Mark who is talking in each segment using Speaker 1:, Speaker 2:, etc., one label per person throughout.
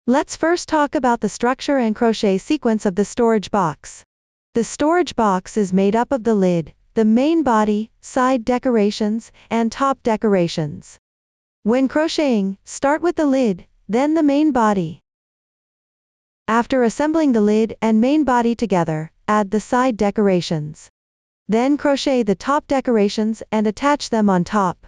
Speaker 1: Let's first talk about the structure and crochet sequence of the storage box. The storage box is made up of the lid, the main body, side decorations, and top decorations. When crocheting, start with the lid, then the main body. After assembling the lid and main body together, add the side decorations. Then crochet the top decorations and attach them on top.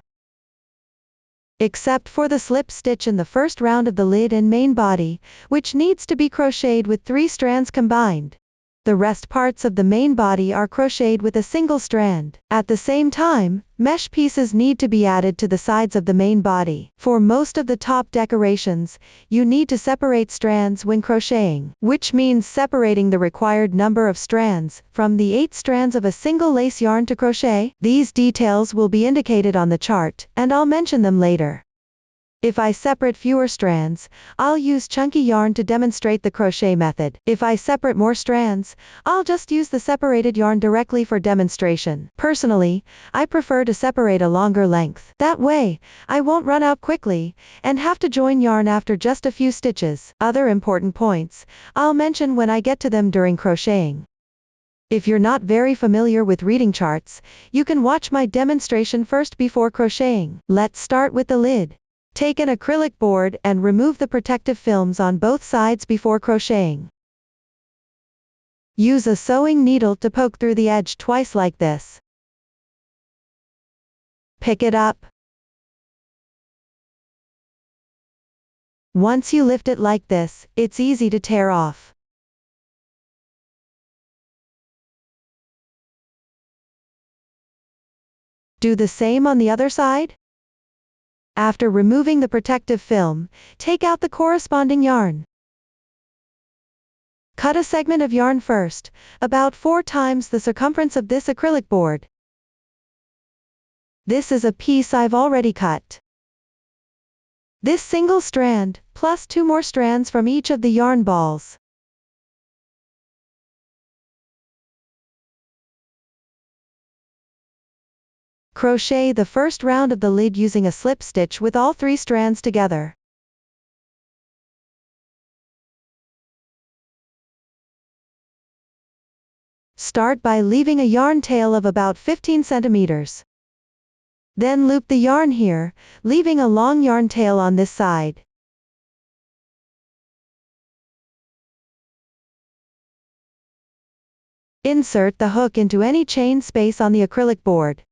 Speaker 1: Except for the slip stitch in the first round of the lid and main body, which needs to be crocheted with 3 strands combined. The rest parts of the main body are crocheted with a single strand. At the same time, mesh pieces need to be added to the sides of the main body. For most of the top decorations, you need to separate strands when crocheting, which means separating the required number of strands from the 8 strands of a single lace yarn to crochet. These details will be indicated on the chart, and I'll mention them later. If I separate fewer strands, I'll use chunky yarn to demonstrate the crochet method. If I separate more strands, I'll just use the separated yarn directly for demonstration. Personally, I prefer to separate a longer length. That way, I won't run out quickly, and have to join yarn after just a few stitches. Other important points, I'll mention when I get to them during crocheting. If you're not very familiar with reading charts, you can watch my demonstration first before crocheting. Let's start with the lid. Take an acrylic board and remove the protective films on both sides before crocheting. Use a sewing needle to poke through the edge twice like this. Pick it up. Once you lift it like this, it's easy to tear off. Do the same on the other side. After removing the protective film, take out the corresponding yarn. Cut a segment of yarn first, about 4 times the circumference of this acrylic board. This is a piece I've already cut. This single strand, plus 2 more strands from each of the yarn balls. Crochet the first round of the lid using a slip stitch with all 3 strands together. Start by leaving a yarn tail of about 15 centimeters. Then loop the yarn here, leaving a long yarn tail on this side. Insert the hook into any chain space on the acrylic board.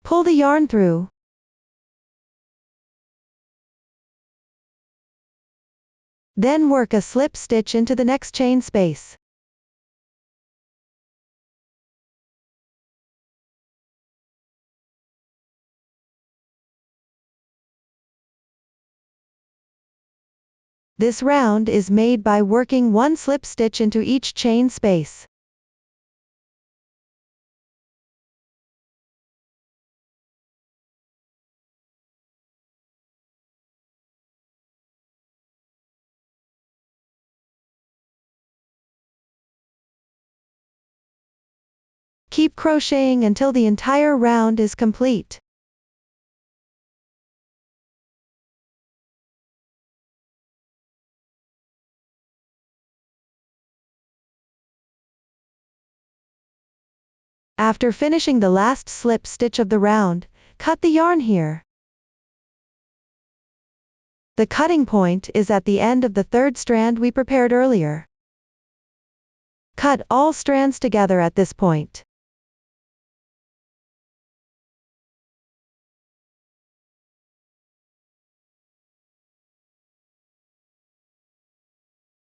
Speaker 1: Pull the yarn through. Then work a slip stitch into the next chain space. This round is made by working 1 slip stitch into each chain space. Keep crocheting until the entire round is complete. After finishing the last slip stitch of the round, cut the yarn here. The cutting point is at the end of the 3rd strand we prepared earlier. Cut all strands together at this point.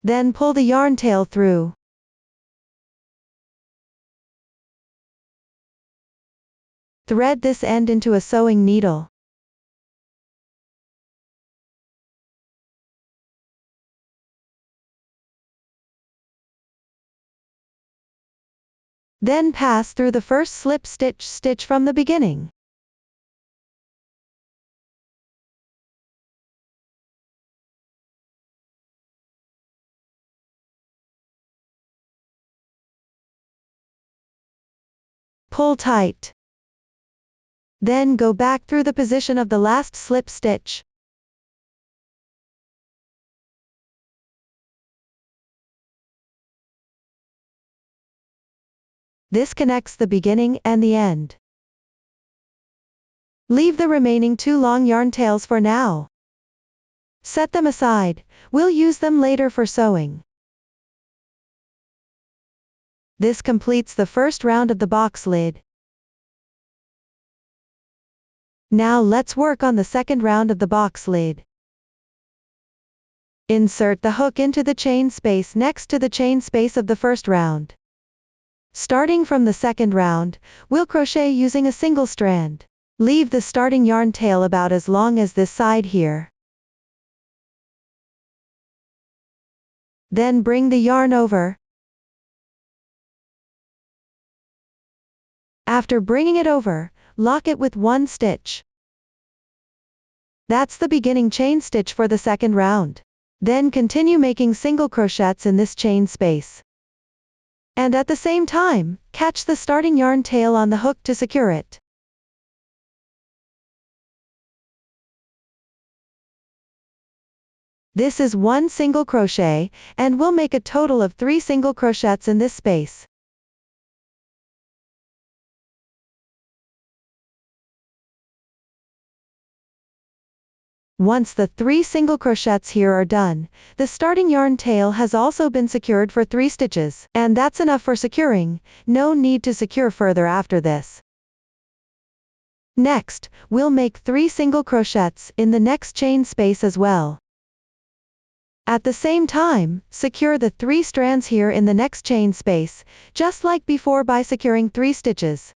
Speaker 1: Then pull the yarn tail through. Thread this end into a sewing needle. Then pass through the first slip stitch from the beginning. Pull tight. Then go back through the position of the last slip stitch. This connects the beginning and the end. Leave the remaining 2 long yarn tails for now. Set them aside, we'll use them later for sewing. This completes the first round of the box lid. Now let's work on the second round of the box lid. Insert the hook into the chain space next to the chain space of the first round. Starting from the second round, we'll crochet using a single strand. Leave the starting yarn tail about as long as this side here. Then bring the yarn over. After bringing it over, lock it with 1 stitch. That's the beginning chain stitch for the second round. Then continue making single crochets in this chain space. And at the same time, catch the starting yarn tail on the hook to secure it. This is 1 single crochet, and we'll make a total of 3 single crochets in this space. Once the 3 single crochets here are done, the starting yarn tail has also been secured for 3 stitches, and that's enough for securing, no need to secure further after this. Next, we'll make 3 single crochets in the next chain space as well. At the same time, secure the 3 strands here in the next chain space, just like before by securing 3 stitches.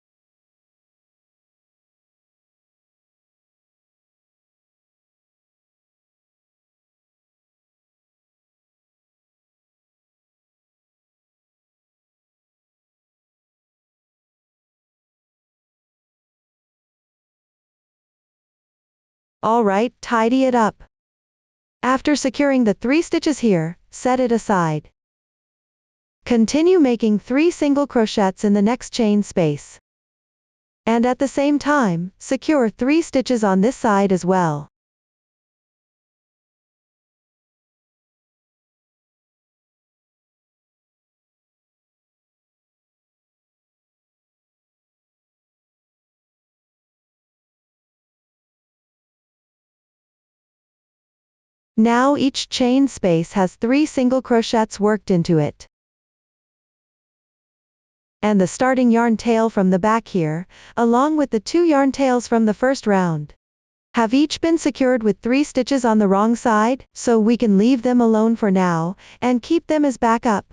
Speaker 1: Alright, tidy it up. After securing the 3 stitches here, set it aside. Continue making 3 single crochets in the next chain space. And at the same time, secure 3 stitches on this side as well. Now each chain space has 3 single crochets worked into it. And the starting yarn tail from the back here, along with the 2 yarn tails from the first round, have each been secured with 3 stitches on the wrong side, so we can leave them alone for now, and keep them as backup.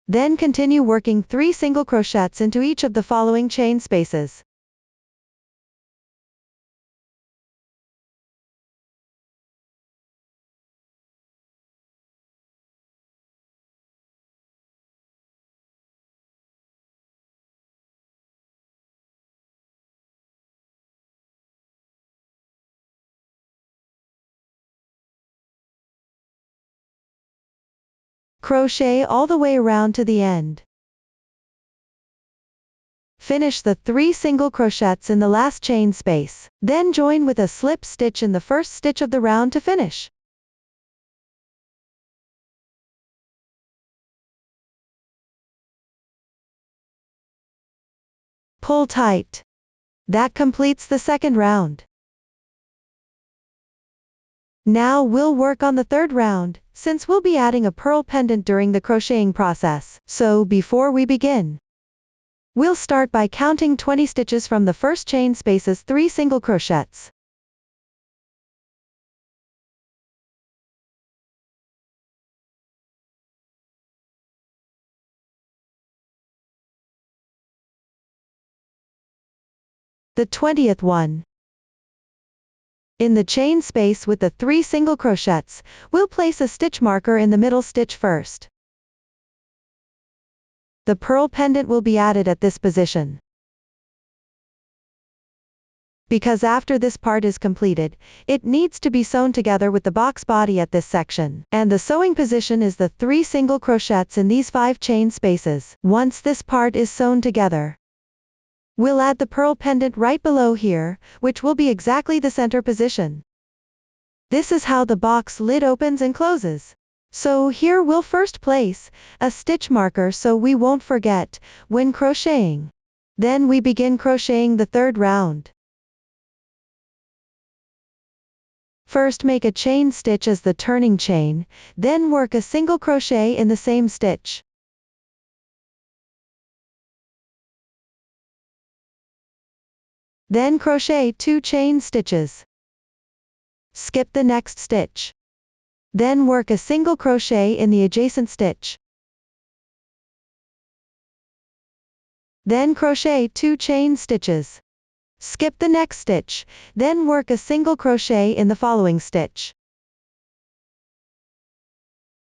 Speaker 1: Then continue working 3 single crochets into each of the following chain spaces. Crochet all the way around to the end. Finish the 3 single crochets in the last chain space, then join with a slip stitch in the first stitch of the round to finish. Pull tight. That completes the second round. Now we'll work on the third round, since we'll be adding a pearl pendant during the crocheting process, so before we begin, we'll start by counting 20 stitches from the first chain space's 3 single crochets. The 20th one. In the chain space with the 3 single crochets, we'll place a stitch marker in the middle stitch first. The pearl pendant will be added at this position. because after this part is completed, it needs to be sewn together with the box body at this section. And the sewing position is the 3 single crochets in these 5 chain spaces. Once this part is sewn together, we'll add the pearl pendant right below here, which will be exactly the center position. This is how the box lid opens and closes. So here we'll first place a stitch marker so we won't forget when crocheting. Then we begin crocheting the third round. First make a chain stitch as the turning chain, then work a single crochet in the same stitch. Then crochet 2 chain stitches. Skip the next stitch. Then work a single crochet in the adjacent stitch. Then crochet 2 chain stitches. Skip the next stitch, then work a single crochet in the following stitch.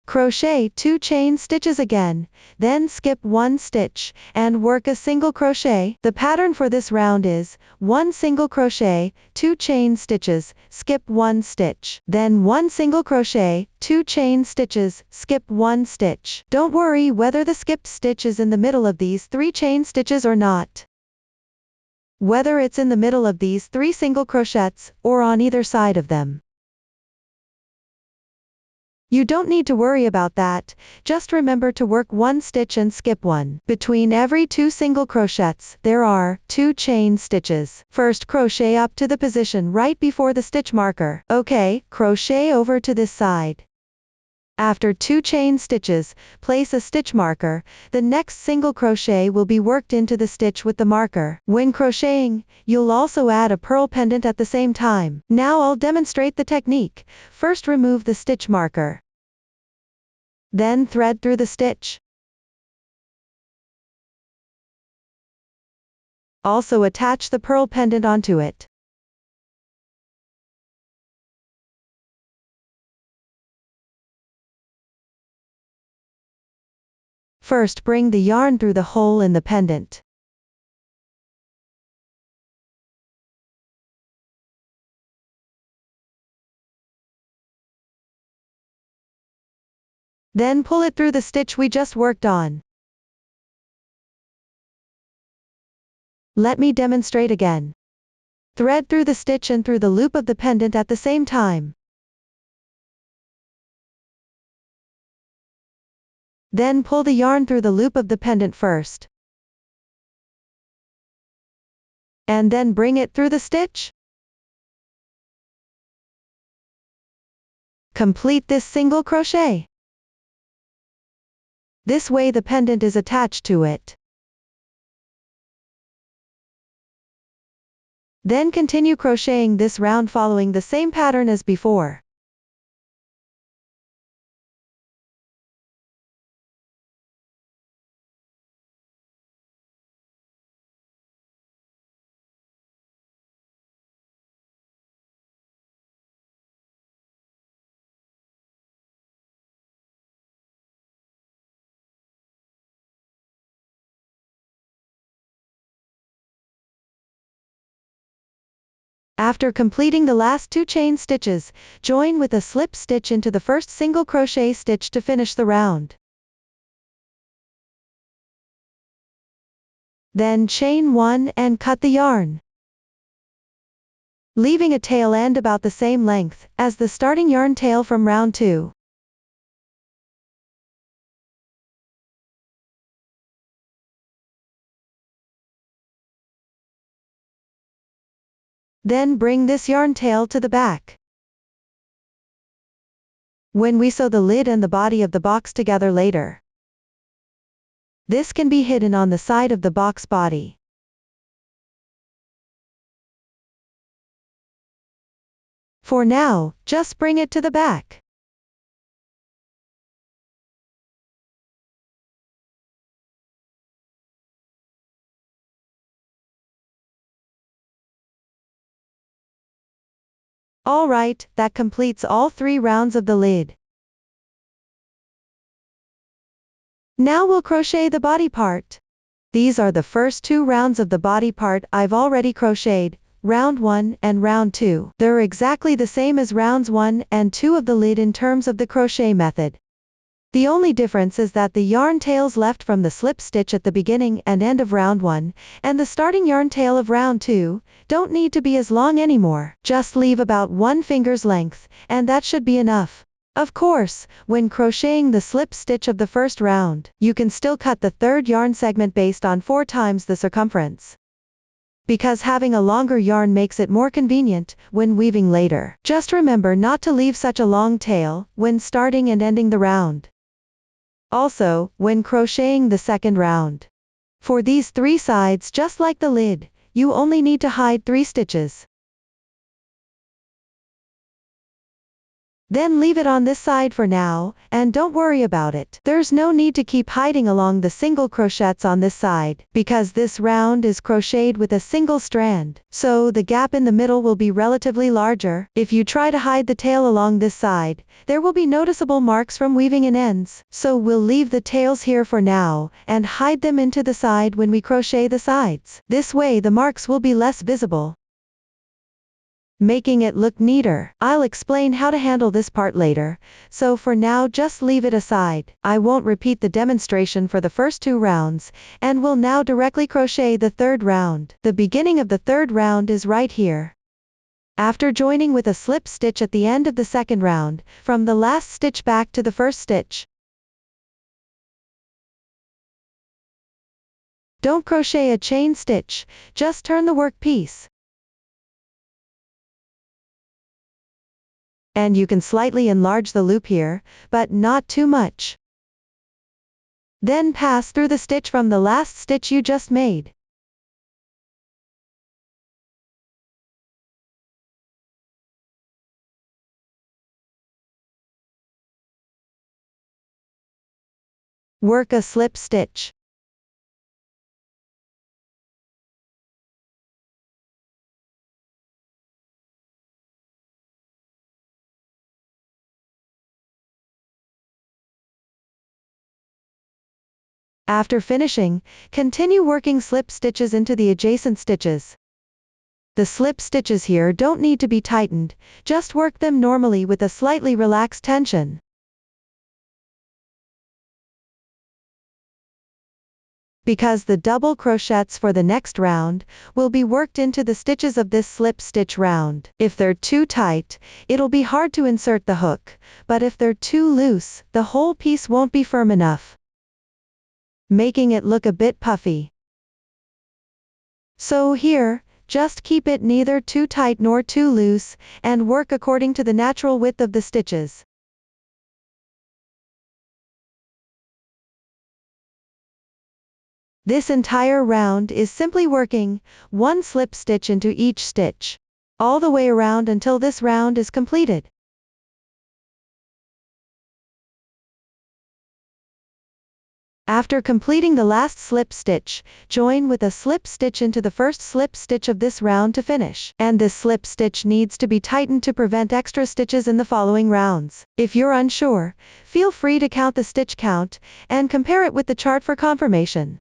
Speaker 1: Crochet 2 chain stitches again, then skip 1 stitch, and work a single crochet. The pattern for this round is 1 single crochet, 2 chain stitches, skip 1 stitch, then 1 single crochet, 2 chain stitches, skip 1 stitch. Don't worry whether the skipped stitch is in the middle of these 3 chain stitches or not. Whether it's in the middle of these 3 single crochets, or on either side of them. You don't need to worry about that, just remember to work 1 stitch and skip 1. Between every 2 single crochets, there are 2 chain stitches. First crochet up to the position right before the stitch marker. Okay, crochet over to this side. After 2 chain stitches, place a stitch marker. The next single crochet will be worked into the stitch with the marker. When crocheting, you'll also add a pearl pendant at the same time. Now I'll demonstrate the technique. First remove the stitch marker. Then thread through the stitch. Also attach the pearl pendant onto it. First bring the yarn through the hole in the pendant. Then pull it through the stitch we just worked on. Let me demonstrate again. Thread through the stitch and through the loop of the pendant at the same time. Then pull the yarn through the loop of the pendant first. And then bring it through the stitch. Complete this single crochet. This way the pendant is attached to it. Then continue crocheting this round following the same pattern as before. After completing the last 2 chain stitches, join with a slip stitch into the first single crochet stitch to finish the round. Then chain 1 and cut the yarn, leaving a tail end about the same length as the starting yarn tail from round 2. Then bring this yarn tail to the back. When we sew the lid and the body of the box together later, this can be hidden on the side of the box body. For now, just bring it to the back. Alright, that completes all 3 rounds of the lid. Now we'll crochet the body part. These are the first 2 rounds of the body part I've already crocheted, round 1 and round 2. They're exactly the same as rounds 1 and 2 of the lid in terms of the crochet method. The only difference is that the yarn tails left from the slip stitch at the beginning and end of round 1, and the starting yarn tail of round 2, don't need to be as long anymore. Just leave about 1 finger's length, and that should be enough. Of course, when crocheting the slip stitch of the first round, you can still cut the third yarn segment based on 4 times the circumference, because having a longer yarn makes it more convenient when weaving later. Just remember not to leave such a long tail when starting and ending the round. Also, when crocheting the second round, for these 3 sides, just like the lid, you only need to hide 3 stitches. Then leave it on this side for now, and don't worry about it. There's no need to keep hiding along the single crochets on this side, because this round is crocheted with a single strand, so the gap in the middle will be relatively larger. If you try to hide the tail along this side, there will be noticeable marks from weaving in ends, so we'll leave the tails here for now, and hide them into the side when we crochet the sides. This way the marks will be less visible, making it look neater. I'll explain how to handle this part later, so for now just leave it aside. I won't repeat the demonstration for the first 2 rounds, and will now directly crochet the third round. The beginning of the third round is right here. After joining with a slip stitch at the end of the second round, from the last stitch back to the first stitch. Don't crochet a chain stitch, just turn the work piece. And you can slightly enlarge the loop here, but not too much. Then pass through the stitch from the last stitch you just made. Work a slip stitch. After finishing, continue working slip stitches into the adjacent stitches. The slip stitches here don't need to be tightened, just work them normally with a slightly relaxed tension. Because the double crochets for the next round will be worked into the stitches of this slip stitch round. If they're too tight, it'll be hard to insert the hook, but if they're too loose, the whole piece won't be firm enough, making it look a bit puffy. So here, just keep it neither too tight nor too loose, and work according to the natural width of the stitches. This entire round is simply working 1 slip stitch into each stitch, all the way around until this round is completed. After completing the last slip stitch, join with a slip stitch into the first slip stitch of this round to finish. And this slip stitch needs to be tightened to prevent extra stitches in the following rounds. If you're unsure, feel free to count the stitch count, and compare it with the chart for confirmation.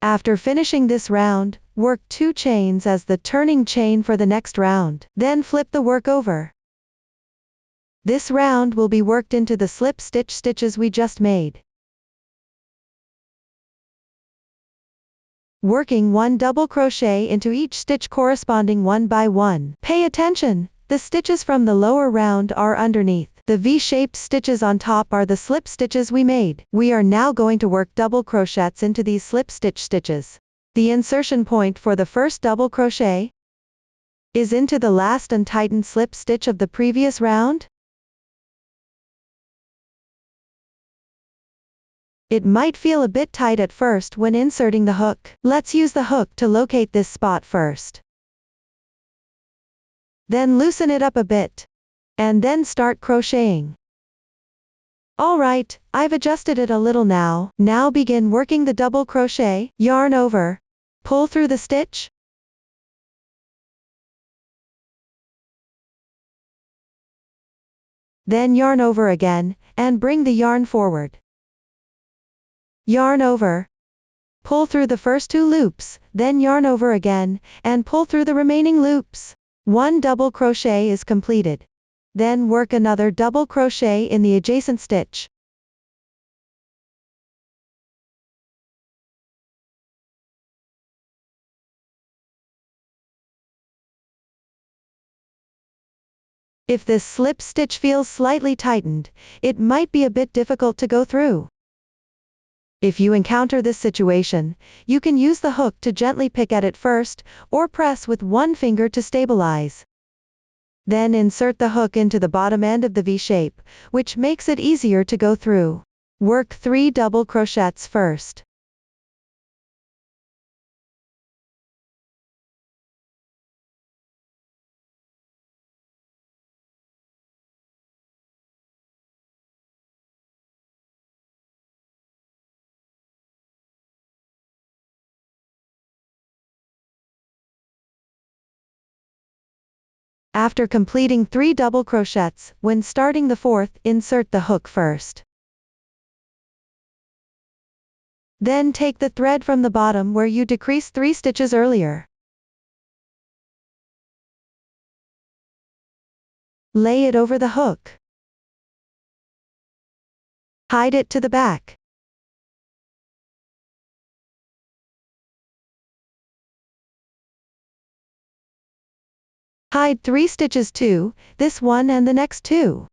Speaker 1: After finishing this round, work 2 chains as the turning chain for the next round. Then flip the work over. This round will be worked into the slip stitch stitches we just made, working 1 double crochet into each stitch corresponding 1 by 1. Pay attention, the stitches from the lower round are underneath. The V-shaped stitches on top are the slip stitches we made. We are now going to work double crochets into these slip stitch stitches. The insertion point for the first double crochet is into the last untightened slip stitch of the previous round. It might feel a bit tight at first when inserting the hook. Let's use the hook to locate this spot first. Then loosen it up a bit, and then start crocheting. Alright, I've adjusted it a little now. Now begin working the double crochet, yarn over, pull through the stitch, then yarn over again, and bring the yarn forward. Yarn over, Pull through the first 2 loops, then yarn over again, and pull through the remaining loops. 1 double crochet is completed. Then work another double crochet in the adjacent stitch. If this slip stitch feels slightly tightened, it might be a bit difficult to go through. If you encounter this situation, you can use the hook to gently pick at it first, or press with one finger to stabilize. Then insert the hook into the bottom end of the V shape, which makes it easier to go through. Work 3 double crochets first. After completing 3 double crochets, when starting the 4th, insert the hook first. Then take the thread from the bottom where you decreased 3 stitches earlier. Lay it over the hook. Hide it to the back. Hide 3 stitches too, this one and the next 2.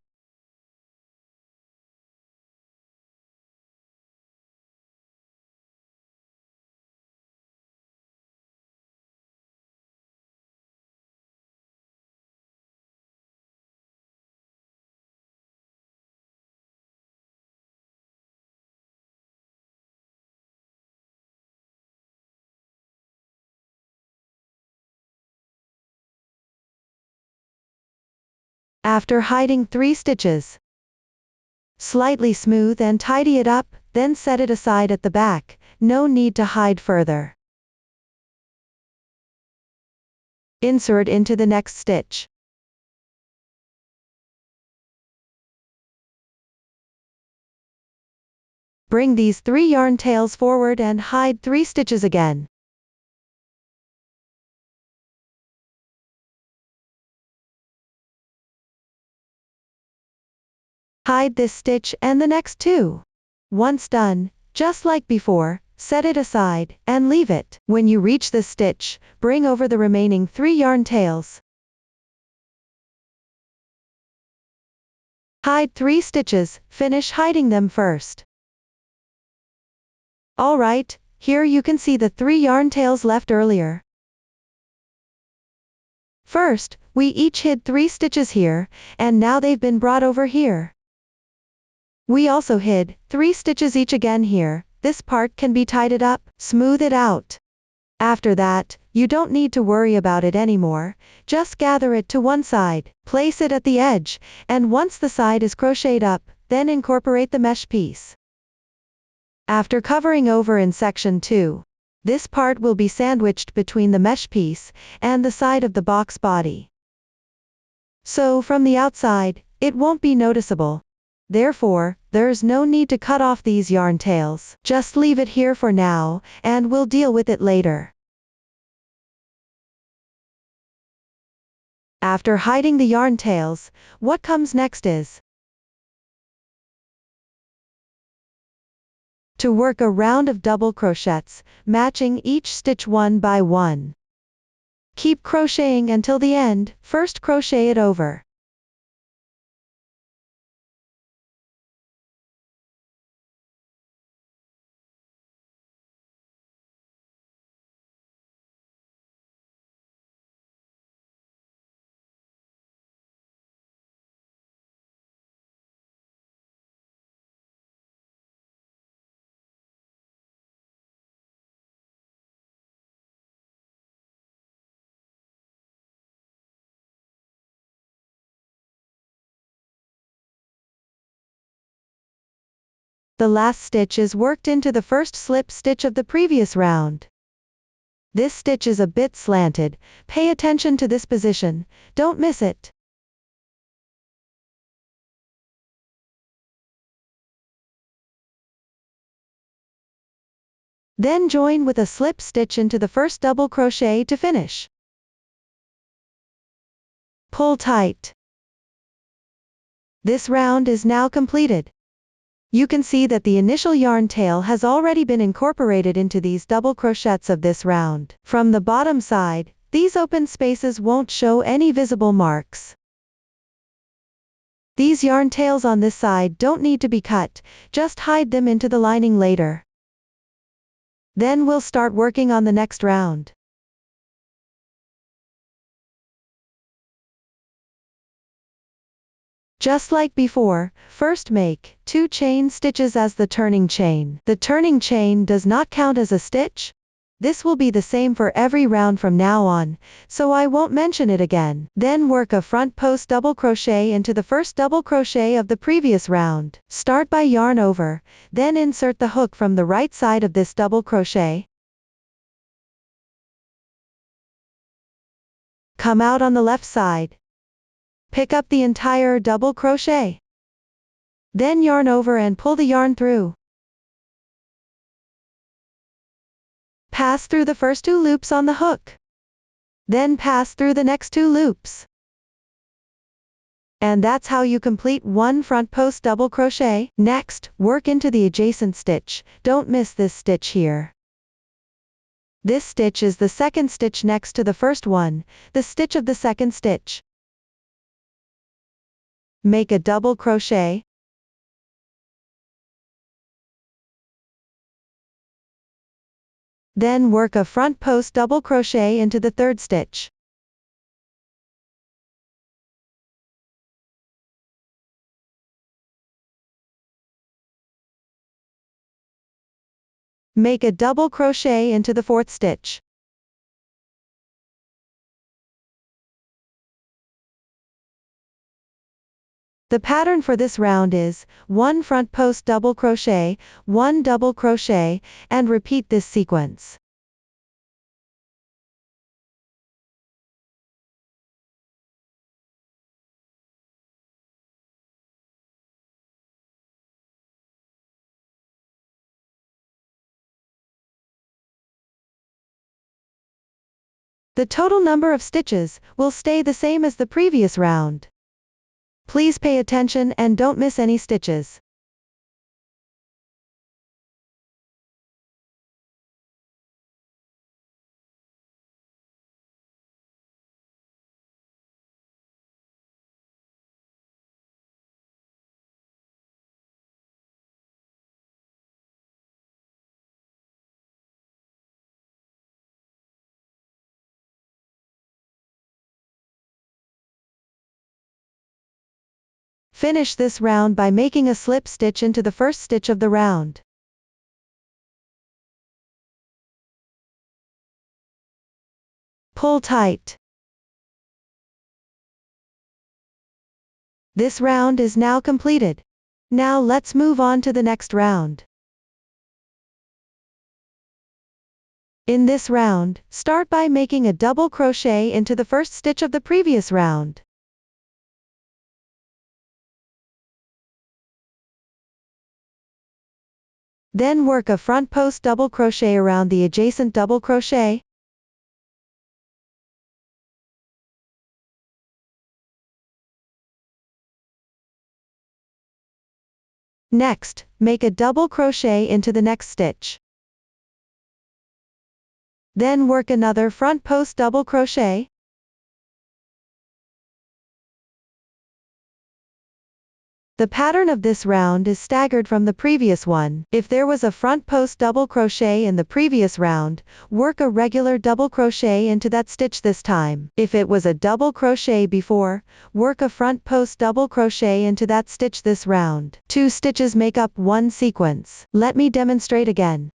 Speaker 1: After hiding 3 stitches, slightly smooth and tidy it up, then set it aside at the back, no need to hide further. Insert into the next stitch. Bring these 3 yarn tails forward and hide 3 stitches again. Hide this stitch and the next 2. Once done, just like before, set it aside, and leave it. When you reach this stitch, bring over the remaining 3 yarn tails. Hide 3 stitches, finish hiding them first. Alright, here you can see the 3 yarn tails left earlier. First, we each hid 3 stitches here, and now they've been brought over here. We also hid 3 stitches each again here. This part can be tidied up, smooth it out. After that, you don't need to worry about it anymore, just gather it to one side, place it at the edge, and once the side is crocheted up, then incorporate the mesh piece. After covering over in section 2, this part will be sandwiched between the mesh piece and the side of the box body. So from the outside, it won't be noticeable. Therefore, there's no need to cut off these yarn tails, just leave it here for now, and we'll deal with it later. After hiding the yarn tails, what comes next is to work a round of double crochets, matching each stitch one by one. Keep crocheting until the end, first crochet it over. The last stitch is worked into the first slip stitch of the previous round. This stitch is a bit slanted, pay attention to this position, don't miss it. Then join with a slip stitch into the first double crochet to finish. Pull tight. This round is now completed. You can see that the initial yarn tail has already been incorporated into these double crochets of this round. From the bottom side, these open spaces won't show any visible marks. These yarn tails on this side don't need to be cut, just hide them into the lining later. Then we'll start working on the next round. Just like before, first make 2 chain stitches as the turning chain. The turning chain does not count as a stitch. This will be the same for every round from now on, so I won't mention it again. Then work a front post double crochet into the first double crochet of the previous round. Start by yarn over, then insert the hook from the right side of this double crochet. Come out on the left side. Pick up the entire double crochet. Then yarn over and pull the yarn through. Pass through the first 2 loops on the hook. Then pass through the next 2 loops. And that's how you complete 1 front post double crochet. Next, work into the adjacent stitch. Don't miss this stitch here. This stitch is the second stitch next to the first one, the stitch of the second stitch. Make a double crochet. Then work a front post double crochet into the third stitch. Make a double crochet into the fourth stitch. The pattern for this round is 1 front post double crochet, 1 double crochet, and repeat this sequence. The total number of stitches will stay the same as the previous round. Please pay attention and don't miss any stitches. Finish this round by making a slip stitch into the first stitch of the round. Pull tight. This round is now completed. Now let's move on to the next round. In this round, start by making a double crochet into the first stitch of the previous round. Then work a front post double crochet around the adjacent double crochet. Next, make a double crochet into the next stitch. Then work another front post double crochet. The pattern of this round is staggered from the previous one. If there was a front post double crochet in the previous round, work a regular double crochet into that stitch this time. If it was a double crochet before, work a front post double crochet into that stitch this round. 2 stitches make up 1 sequence. Let me demonstrate again.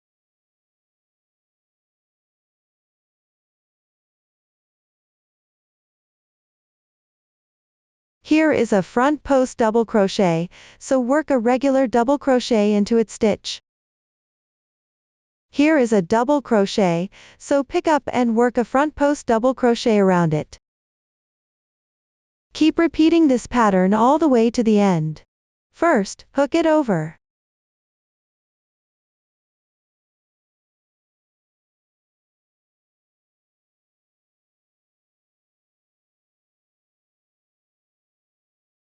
Speaker 1: Here is a front post double crochet, so work a regular double crochet into its stitch. Here is a double crochet, so pick up and work a front post double crochet around it. Keep repeating this pattern all the way to the end. First, hook it over.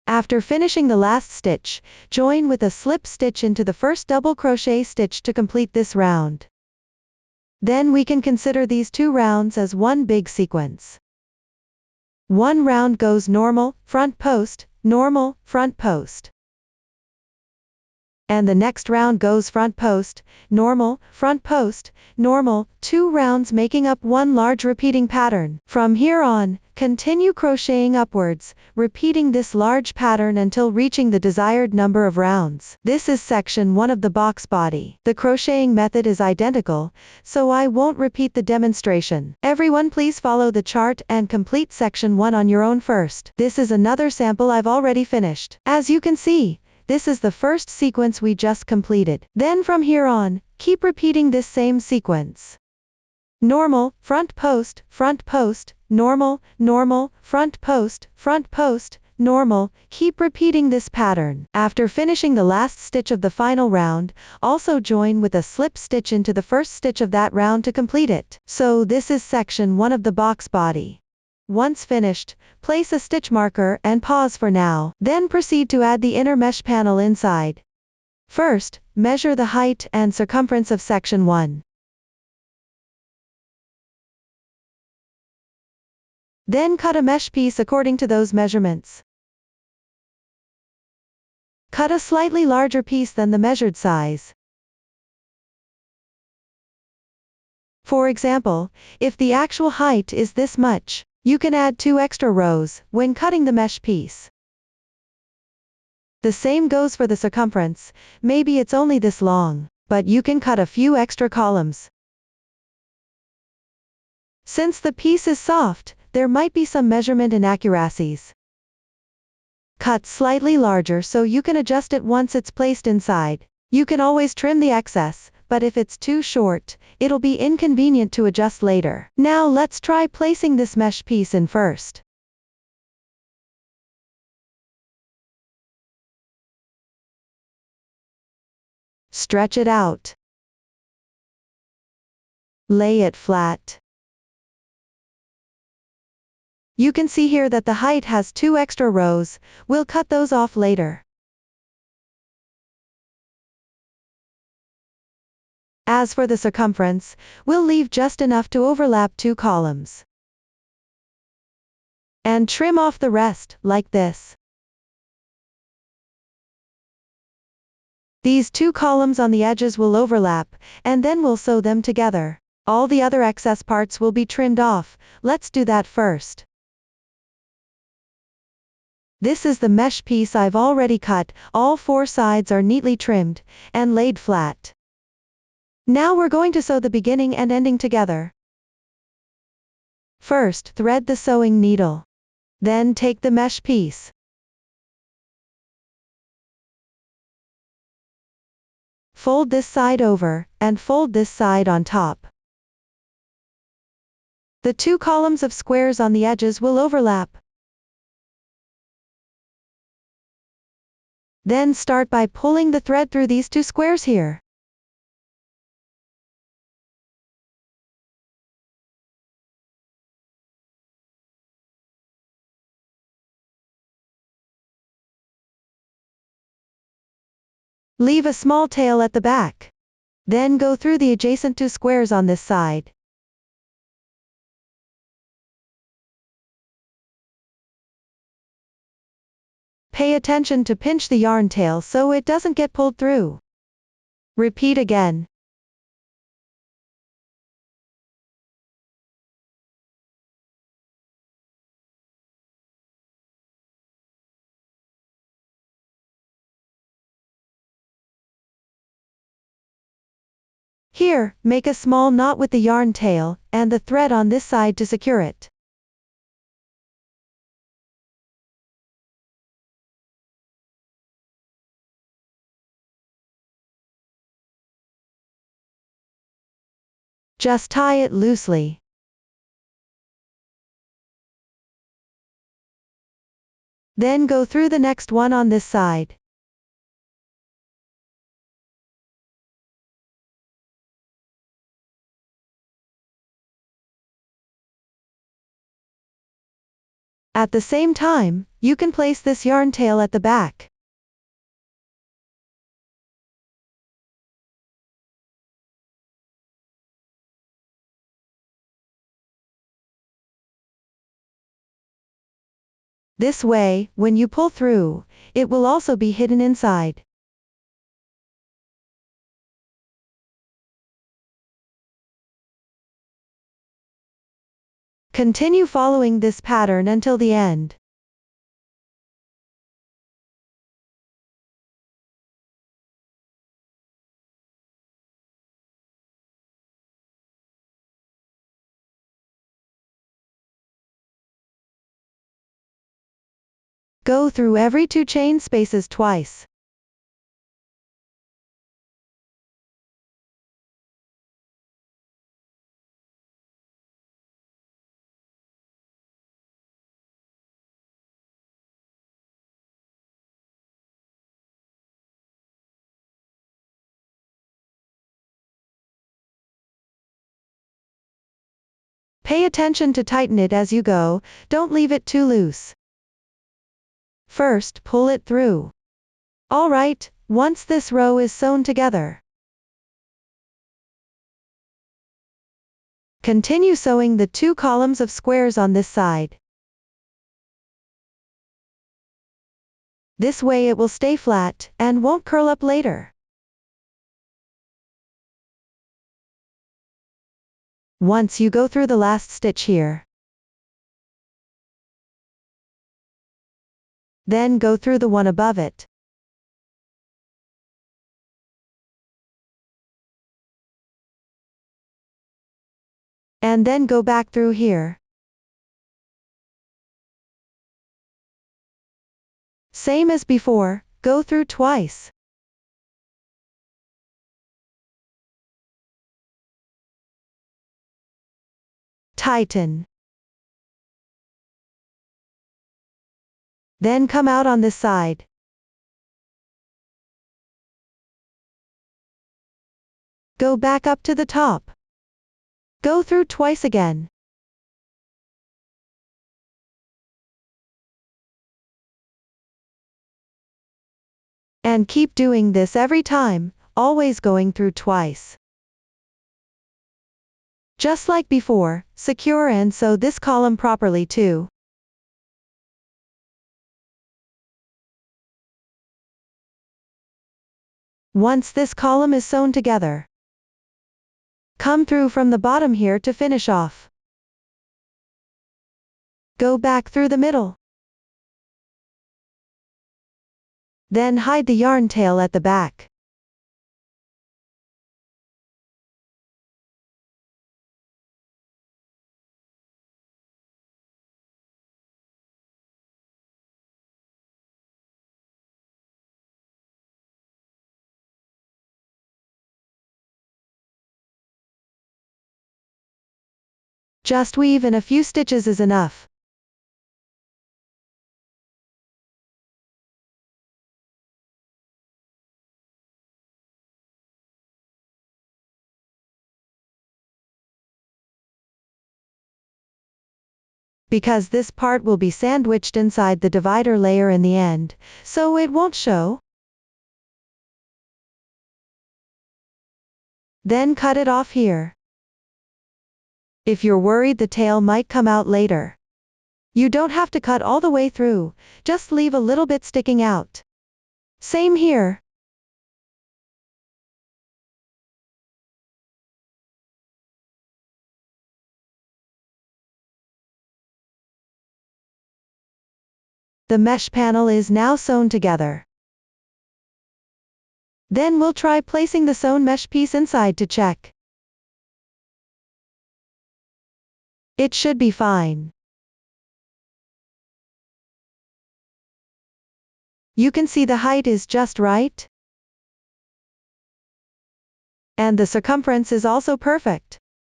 Speaker 1: After finishing the last stitch, join with a slip stitch into the first double crochet stitch to complete this round. Then we can consider these 2 rounds as one big sequence. One round goes normal, front post, normal, front post. And the next round goes front post, normal, front post, normal, 2 rounds making up one large repeating pattern. From here on, continue crocheting upwards, repeating this large pattern until reaching the desired number of rounds. This is section 1 of the box body. The crocheting method is identical, so I won't repeat the demonstration. Everyone please follow the chart and complete section 1 on your own first. This is another sample I've already finished. As you can see, this is the first sequence we just completed. Then from here on, keep repeating this same sequence. Normal, front post, normal, normal, front post, normal, keep repeating this pattern. After finishing the last stitch of the final round, also join with a slip stitch into the first stitch of that round to complete it. So this is section 1 of the box body. Once finished, place a stitch marker and pause for now. Then proceed to add the inner mesh panel inside. First, measure the height and circumference of section 1. Then cut a mesh piece according to those measurements. Cut a slightly larger piece than the measured size. For example, if the actual height is this much, you can add 2 extra rows when cutting the mesh piece. The same goes for the circumference, maybe it's only this long, but you can cut a few extra columns. Since the piece is soft, there might be some measurement inaccuracies. Cut slightly larger so you can adjust it once it's placed inside. You can always trim the excess, but if it's too short, it'll be inconvenient to adjust later. Now let's try placing this mesh piece in first. Stretch it out. Lay it flat. You can see here that the height has 2 extra rows, we'll cut those off later. As for the circumference, we'll leave just enough to overlap 2 columns. And trim off the rest, like this. These 2 columns on the edges will overlap, and then we'll sew them together. All the other excess parts will be trimmed off, let's do that first. This is the mesh piece I've already cut, all 4 sides are neatly trimmed, and laid flat. Now we're going to sew the beginning and ending together. First, thread the sewing needle. Then take the mesh piece. Fold this side over, and fold this side on top. The 2 columns of squares on the edges will overlap. Then start by pulling the thread through these 2 squares here. Leave a small tail at the back. Then go through the adjacent 2 squares on this side. Pay attention to pinch the yarn tail so it doesn't get pulled through. Repeat again. Here, make a small knot with the yarn tail, and the thread on this side to secure it. Just tie it loosely. Then go through the next one on this side. At the same time, You can place this yarn tail at the back. This way, when you pull through, it will also be hidden inside. Continue following this pattern until the end. Go through every 2 chain spaces twice. Pay attention to tighten it as you go, don't leave it too loose. First, pull it through. Alright, once this row is sewn together, continue sewing the 2 columns of squares on this side. This way it will stay flat, and won't curl up later. Once you go through the last stitch here, then go through the one above it. And then go back through here. Same as before, go through twice. Tighten. Then come out on this side. Go back up to the top. Go through twice again. And keep doing this every time, always going through twice. Just like before, secure and sew this column properly too. Once this column is sewn together, come through from the bottom here to finish off. Go back through the middle. Then hide the yarn tail at the back. Just weave in a few stitches is enough. Because this part will be sandwiched inside the divider layer in the end, so it won't show. Then cut it off here. If you're worried the tail might come out later, you don't have to cut all the way through, just leave a little bit sticking out. Same here. The mesh panel is now sewn together. Then we'll try placing the sewn mesh piece inside to check. It should be fine. You can see the height is just right. And the circumference is also perfect.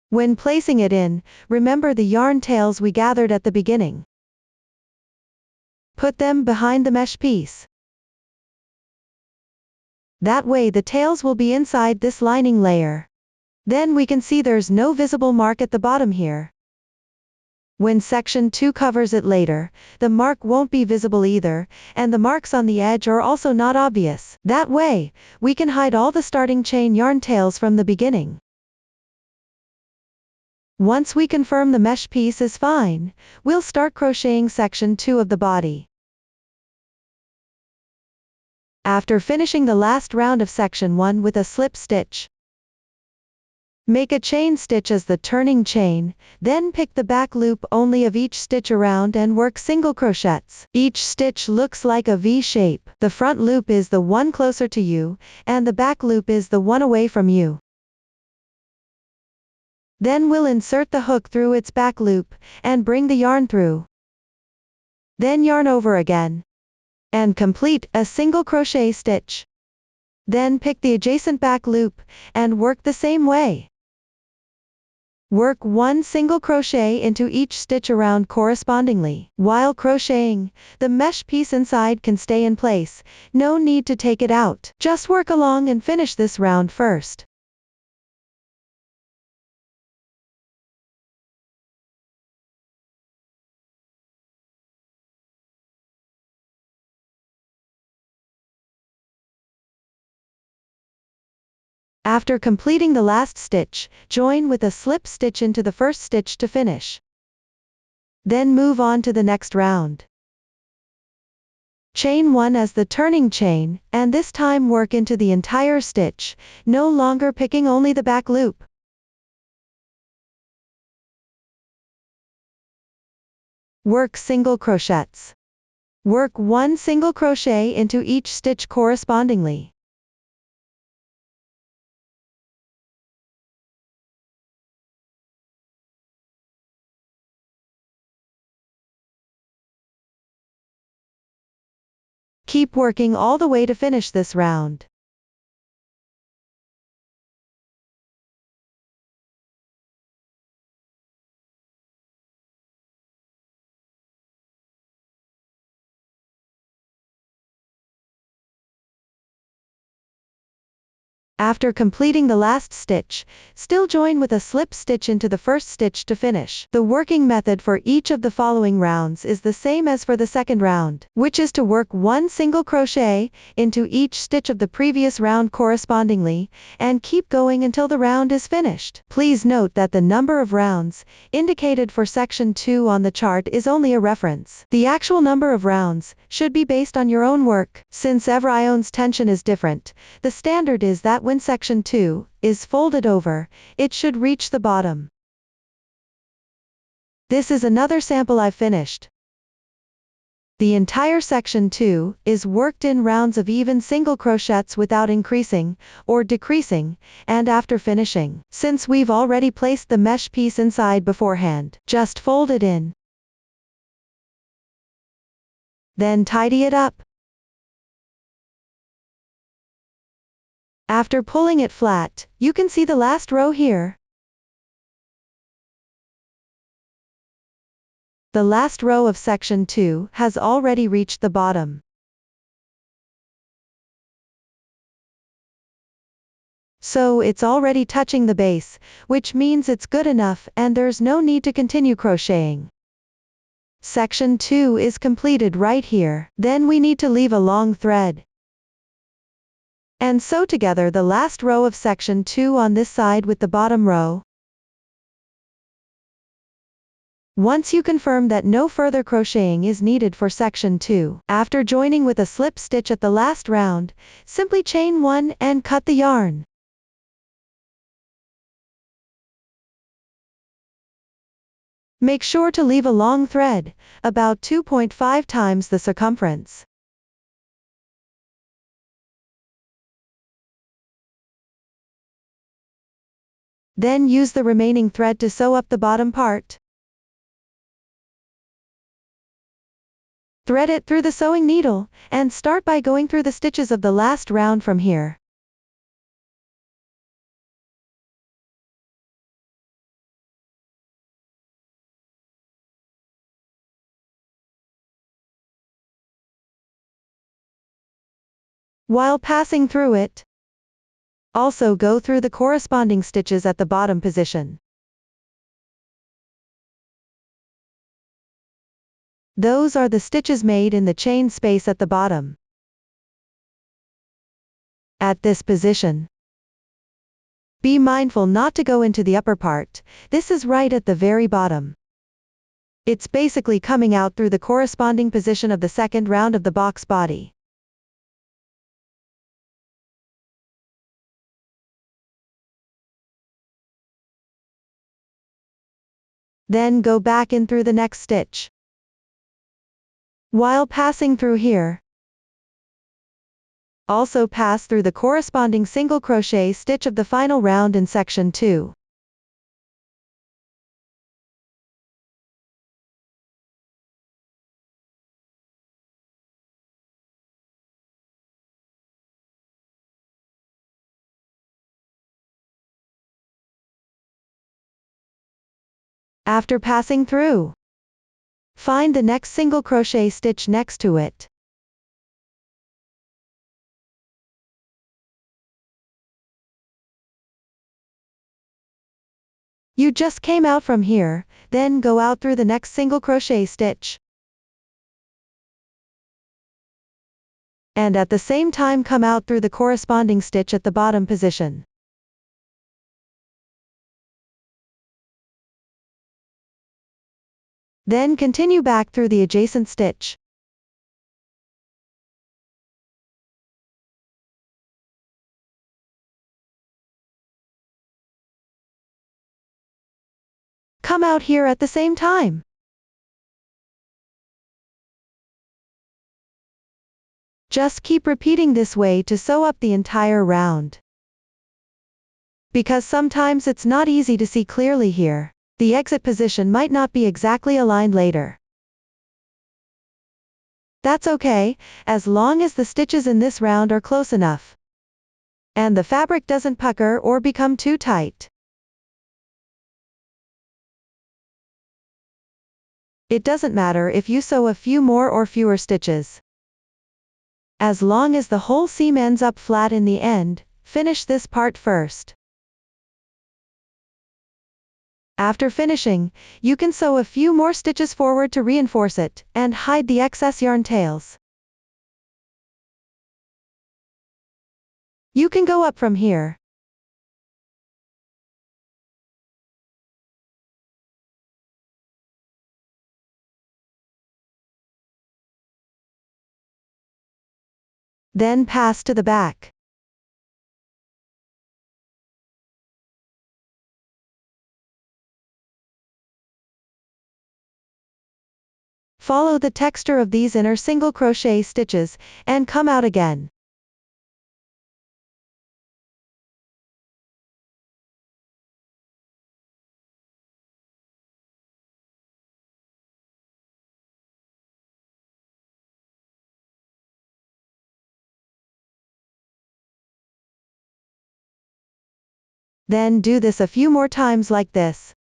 Speaker 1: When placing it in, remember the yarn tails we gathered at the beginning. Put them behind the mesh piece. That way the tails will be inside this lining layer. Then we can see there's no visible mark at the bottom here. When section 2 covers it later, the mark won't be visible either, and the marks on the edge are also not obvious. That way, we can hide all the starting chain yarn tails from the beginning. Once we confirm the mesh piece is fine, we'll start crocheting section 2 of the body. After finishing the last round of section 1 with a slip stitch, make a chain stitch as the turning chain, then pick the back loop only of each stitch around and work single crochets. Each stitch looks like a V shape. The front loop is the one closer to you, and the back loop is the one away from you. Then we'll insert the hook through its back loop, and bring the yarn through. Then yarn over again, and complete a single crochet stitch. Then pick the adjacent back loop, and work the same way. Work one single crochet into each stitch around correspondingly. While crocheting, the mesh piece inside can stay in place, no need to take it out. Just work along and finish this round first. After completing the last stitch, join with a slip stitch into the first stitch to finish. Then move on to the next round. Chain 1 as the turning chain, and this time work into the entire stitch, no longer picking only the back loop. Work single crochets. Work one single crochet into each stitch correspondingly. Keep working all the way to finish this round. After completing the last stitch, still join with a slip stitch into the first stitch to finish. The working method for each of the following rounds is the same as for the second round, which is to work one single crochet into each stitch of the previous round correspondingly, and keep going until the round is finished. Please note that the number of rounds indicated for section 2 on the chart is only a reference. The actual number of rounds should be based on your own work. Since everyone's tension is different, the standard is that when section 2 is folded over, it should reach the bottom. This is another sample I've finished. The entire section 2 is worked in rounds of even single crochets without increasing or decreasing, and after finishing, since we've already placed the mesh piece inside beforehand, just fold it in. Then tidy it up. After pulling it flat, you can see the last row here. The last row of section 2 has already reached the bottom. So it's already touching the base, which means it's good enough and there's no need to continue crocheting. Section 2 is completed right here. Then we need to leave a long thread. And sew together the last row of section 2 on this side with the bottom row. Once you confirm that no further crocheting is needed for section 2, after joining with a slip stitch at the last round, simply chain 1 and cut the yarn. Make sure to leave a long thread, about 2.5 times the circumference. Then use the remaining thread to sew up the bottom part. Thread it through the sewing needle, and start by going through the stitches of the last round from here. While passing through it, also go through the corresponding stitches at the bottom position. Those are the stitches made in the chain space at the bottom. At this position, be mindful not to go into the upper part, this is right at the very bottom. It's basically coming out through the corresponding position of the second round of the box body. Then go back in through the next stitch. While passing through here, also pass through the corresponding single crochet stitch of the final round in section 2. After passing through, find the next single crochet stitch next to it. You just came out from here, then go out through the next single crochet stitch. And at the same time come out through the corresponding stitch at the bottom position. Then continue back through the adjacent stitch. Come out here at the same time. Just keep repeating this way to sew up the entire round. Because sometimes it's not easy to see clearly here, the exit position might not be exactly aligned later. That's okay, as long as the stitches in this round are close enough, and the fabric doesn't pucker or become too tight. It doesn't matter if you sew a few more or fewer stitches. As long as the whole seam ends up flat in the end, finish this part first. After finishing, you can sew a few more stitches forward to reinforce it, and hide the excess yarn tails. You can go up from here. Then pass to the back. Follow the texture of these inner single crochet stitches, and come out again. Then do this a few more times like this.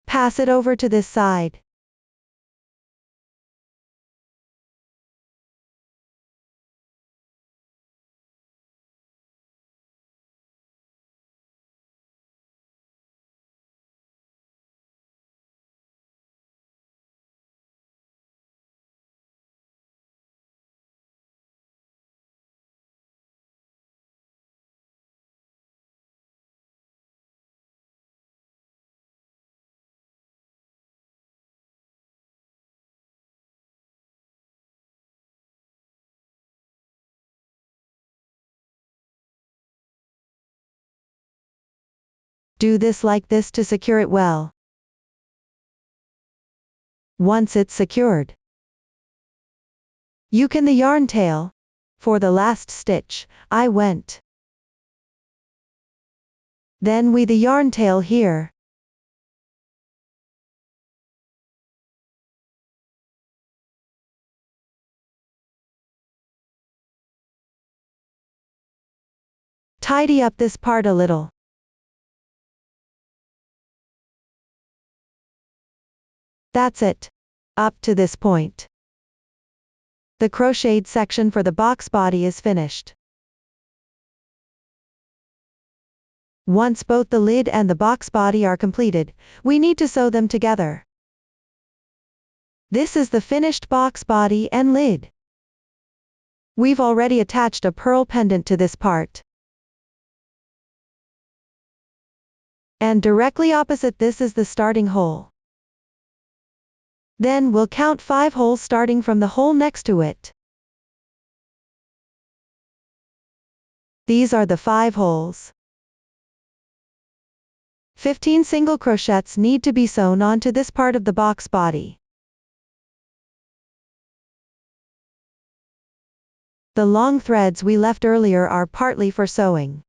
Speaker 1: Pass it over to this side. Do this like this to secure it well. Once it's secured, you can the yarn tail. For the last stitch, I went. Then we the yarn tail here. Tidy up this part a little. That's it. Up to this point, the crocheted section for the box body is finished. Once both the lid and the box body are completed, we need to sew them together. This is the finished box body and lid. We've already attached a pearl pendant to this part. And directly opposite this is the starting hole. Then we'll count 5 holes starting from the hole next to it. These are the 5 holes. 15 single crochets need to be sewn onto this part of the box body. The long threads we left earlier are partly for sewing.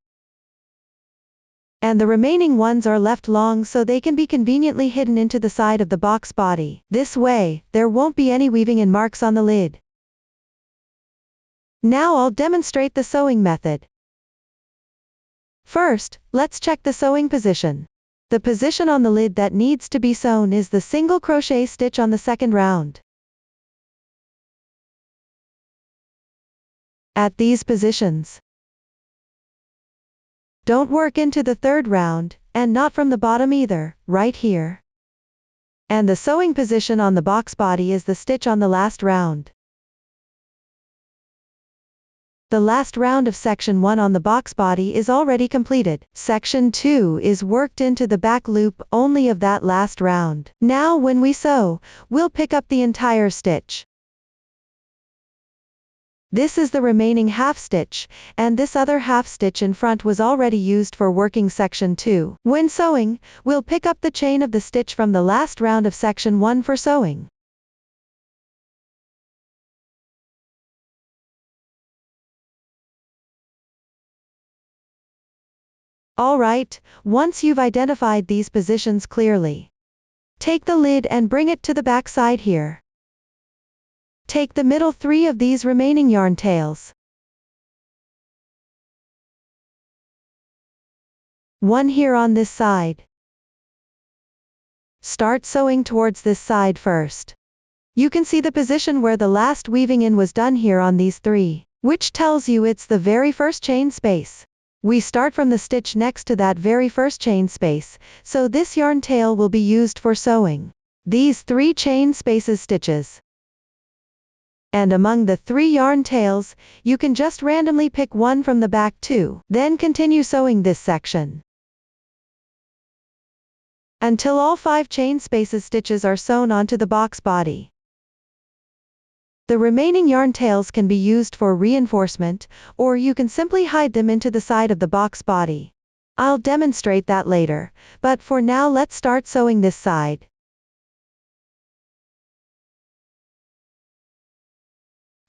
Speaker 1: And the remaining ones are left long so they can be conveniently hidden into the side of the box body. This way, there won't be any weaving in marks on the lid. Now I'll demonstrate the sewing method. First, let's check the sewing position. The position on the lid that needs to be sewn is the single crochet stitch on the second round. At these positions, don't work into the third round, and not from the bottom either, right here. And the sewing position on the box body is the stitch on the last round. The last round of section 1 on the box body is already completed. Section 2 is worked into the back loop only of that last round. Now when we sew, we'll pick up the entire stitch. This is the remaining half stitch, and this other half stitch in front was already used for working section 2. When sewing, we'll pick up the chain of the stitch from the last round of section 1 for sewing. Alright, once you've identified these positions clearly, take the lid and bring it to the back side here. Take the middle 3 of these remaining yarn tails. One here on this side. Start sewing towards this side first. You can see the position where the last weaving in was done here on these 3, which tells you it's the very first chain space. We start from the stitch next to that very first chain space, so this yarn tail will be used for sewing these 3 chain spaces stitches. And among the 3 yarn tails, you can just randomly pick one from the back too. Then continue sewing this section until all 5 chain spaces stitches are sewn onto the box body. The remaining yarn tails can be used for reinforcement, or you can simply hide them into the side of the box body. I'll demonstrate that later, but for now let's start sewing this side.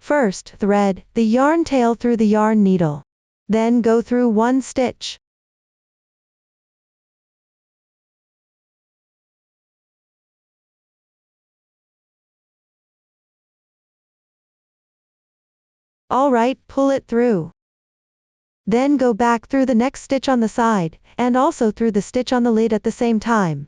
Speaker 1: First, thread the yarn tail through the yarn needle. Then go through 1 stitch. Alright, pull it through. Then go back through the next stitch on the side, and also through the stitch on the lid at the same time.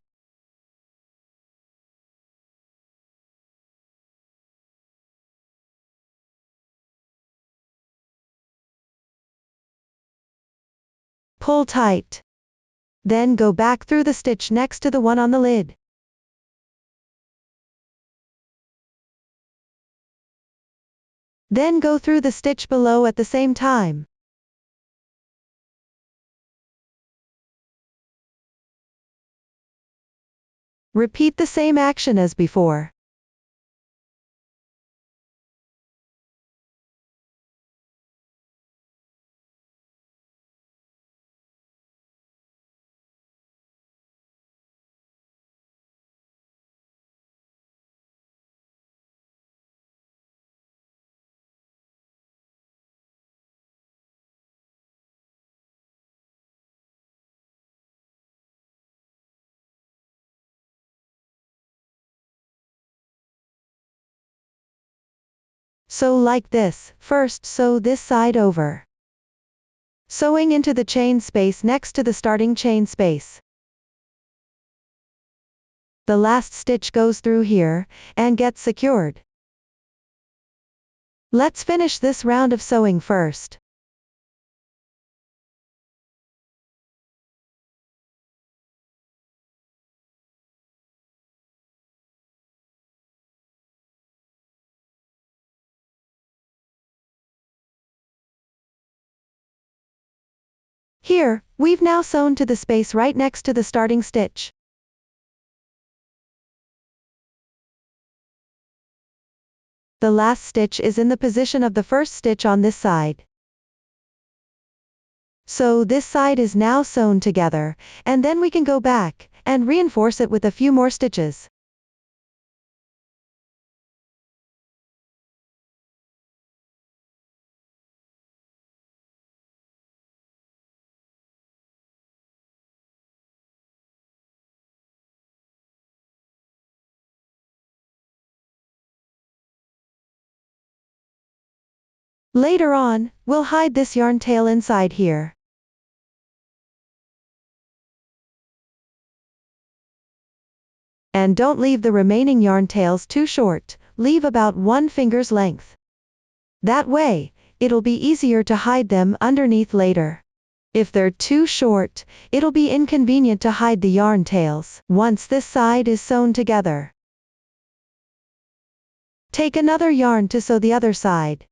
Speaker 1: Pull tight. Then go back through the stitch next to the one on the lid. Then go through the stitch below at the same time. Repeat the same action as before. Sew like this. First sew this side over, sewing into the chain space next to the starting chain space. The last stitch goes through here, and gets secured. Let's finish this round of sewing first. Here, we've now sewn to the space right next to the starting stitch. The last stitch is in the position of the first stitch on this side. So this side is now sewn together, and then we can go back and reinforce it with a few more stitches. Later on, we'll hide this yarn tail inside here. And don't leave the remaining yarn tails too short, leave about 1 finger's length. That way, it'll be easier to hide them underneath later. If they're too short, it'll be inconvenient to hide the yarn tails once this side is sewn together. Take another yarn to sew the other side.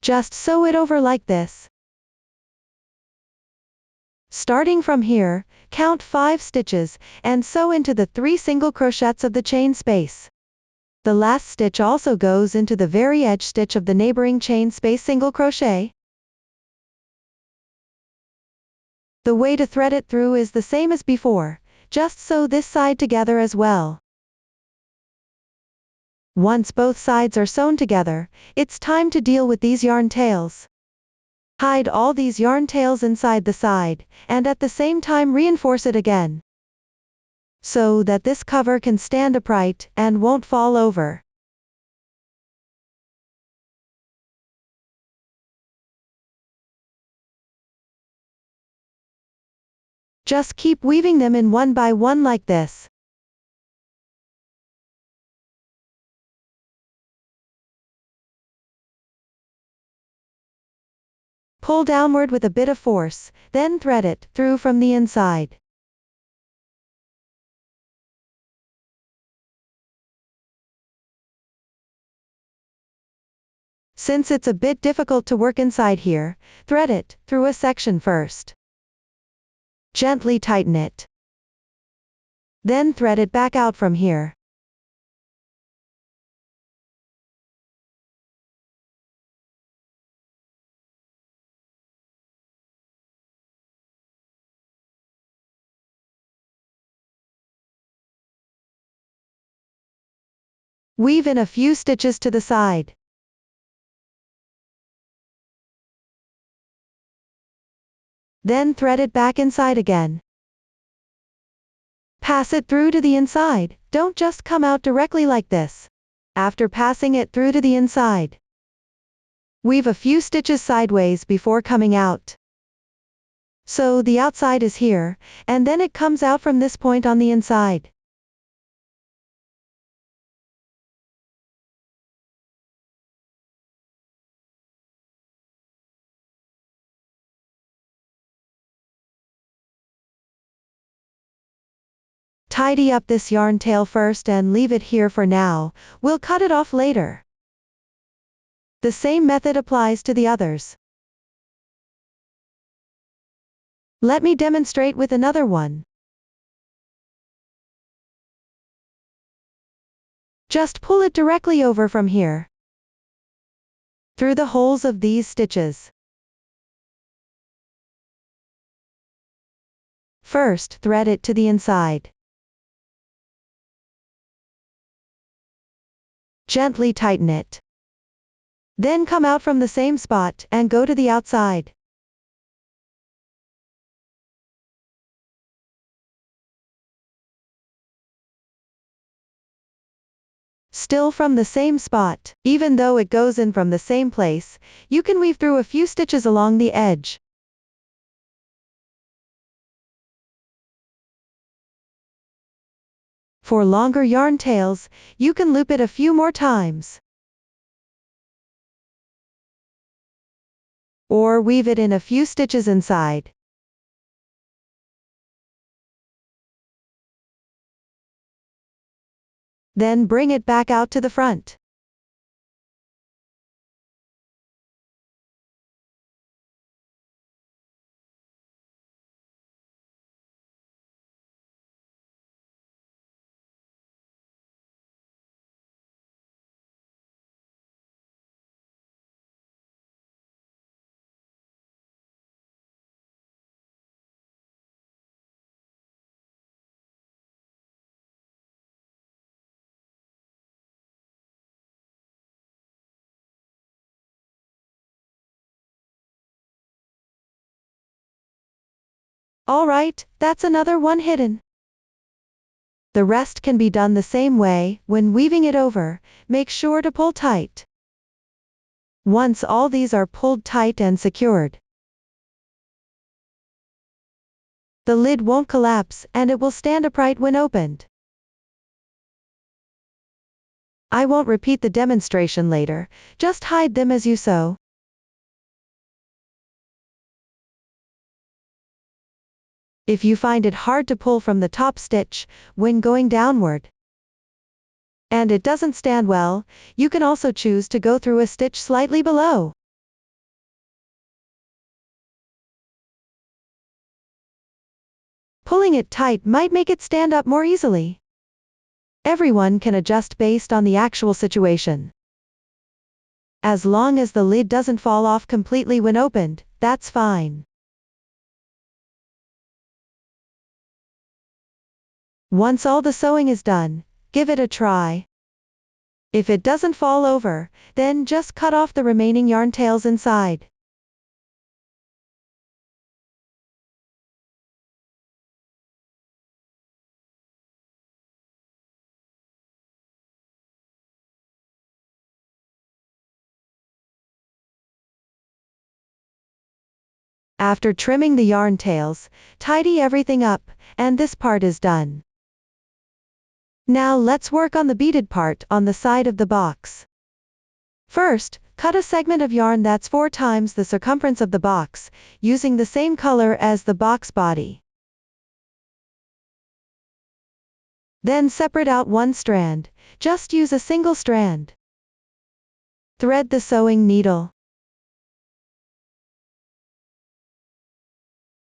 Speaker 1: Just sew it over like this. Starting from here, count 5 stitches, and sew into the 3 single crochets of the chain space. The last stitch also goes into the very edge stitch of the neighboring chain space single crochet. The way to thread it through is the same as before, just sew this side together as well. Once both sides are sewn together, it's time to deal with these yarn tails. Hide all these yarn tails inside the side, and at the same time reinforce it again, so that this cover can stand upright and won't fall over. Just keep weaving them in one by one like this. Pull downward with a bit of force, then thread it through from the inside. Since it's a bit difficult to work inside here, thread it through a section first. Gently tighten it. Then thread it back out from here. Weave in a few stitches to the side. Then thread it back inside again. Pass it through to the inside, don't just come out directly like this. After passing it through to the inside, weave a few stitches sideways before coming out. So the outside is here, and then it comes out from this point on the inside. Tidy up this yarn tail first and leave it here for now, we'll cut it off later. The same method applies to the others. Let me demonstrate with another one. Just pull it directly over from here, through the holes of these stitches. First, thread it to the inside. Gently tighten it. Then come out from the same spot and go to the outside. Still from the same spot, even though it goes in from the same place, you can weave through a few stitches along the edge. For longer yarn tails, you can loop it a few more times. Or weave it in a few stitches inside. Then bring it back out to the front. Alright, that's another one hidden. The rest can be done the same way. When weaving it over, make sure to pull tight. Once all these are pulled tight and secured, the lid won't collapse and it will stand upright when opened. I won't repeat the demonstration later, just hide them as you sew. If you find it hard to pull from the top stitch when going downward, and it doesn't stand well, you can also choose to go through a stitch slightly below. Pulling it tight might make it stand up more easily. Everyone can adjust based on the actual situation. As long as the lid doesn't fall off completely when opened, that's fine. Once all the sewing is done, give it a try. If it doesn't fall over, then just cut off the remaining yarn tails inside. After trimming the yarn tails, tidy everything up, and this part is done. Now let's work on the beaded part on the side of the box. First, cut a segment of yarn that's 4 times the circumference of the box, using the same color as the box body. Then separate out one strand, just use a single strand. Thread the sewing needle.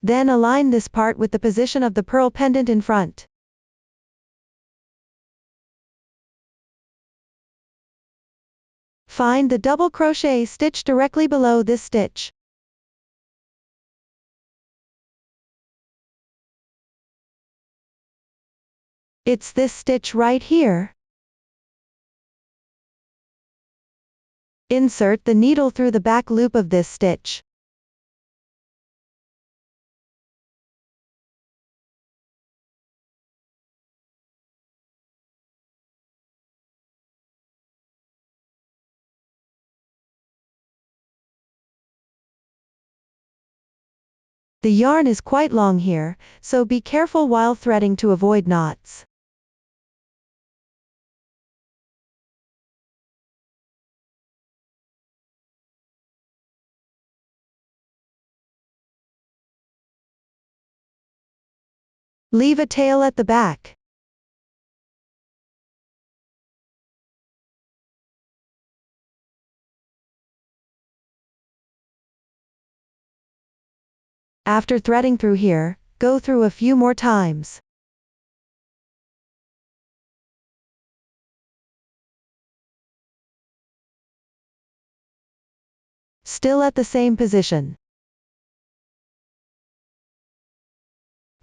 Speaker 1: Then align this part with the position of the pearl pendant in front. Find the double crochet stitch directly below this stitch. It's this stitch right here. Insert the needle through the back loop of this stitch. The yarn is quite long here, so be careful while threading to avoid knots. Leave a tail at the back. After threading through here, go through a few more times. Still at the same position.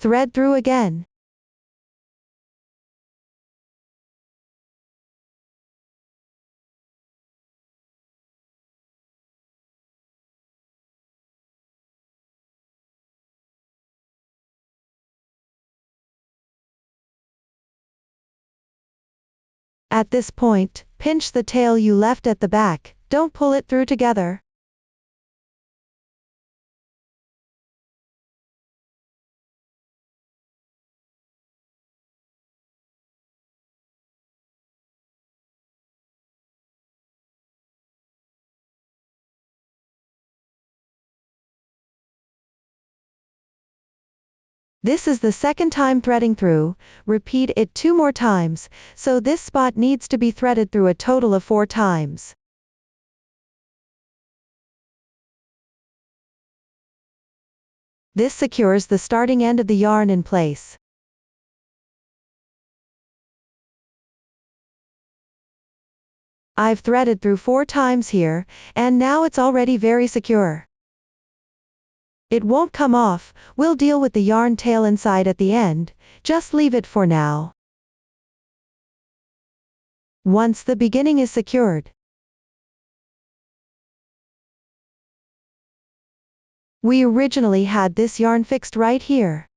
Speaker 1: Thread through again. At this point, pinch the tail you left at the back, don't pull it through together. This is the second time threading through, repeat it 2 more times, so this spot needs to be threaded through a total of 4 times. This secures the starting end of the yarn in place. I've threaded through 4 times here, and now it's already very secure. It won't come off, we'll deal with the yarn tail inside at the end, just leave it for now. Once the beginning is secured, We originally had this yarn fixed right here,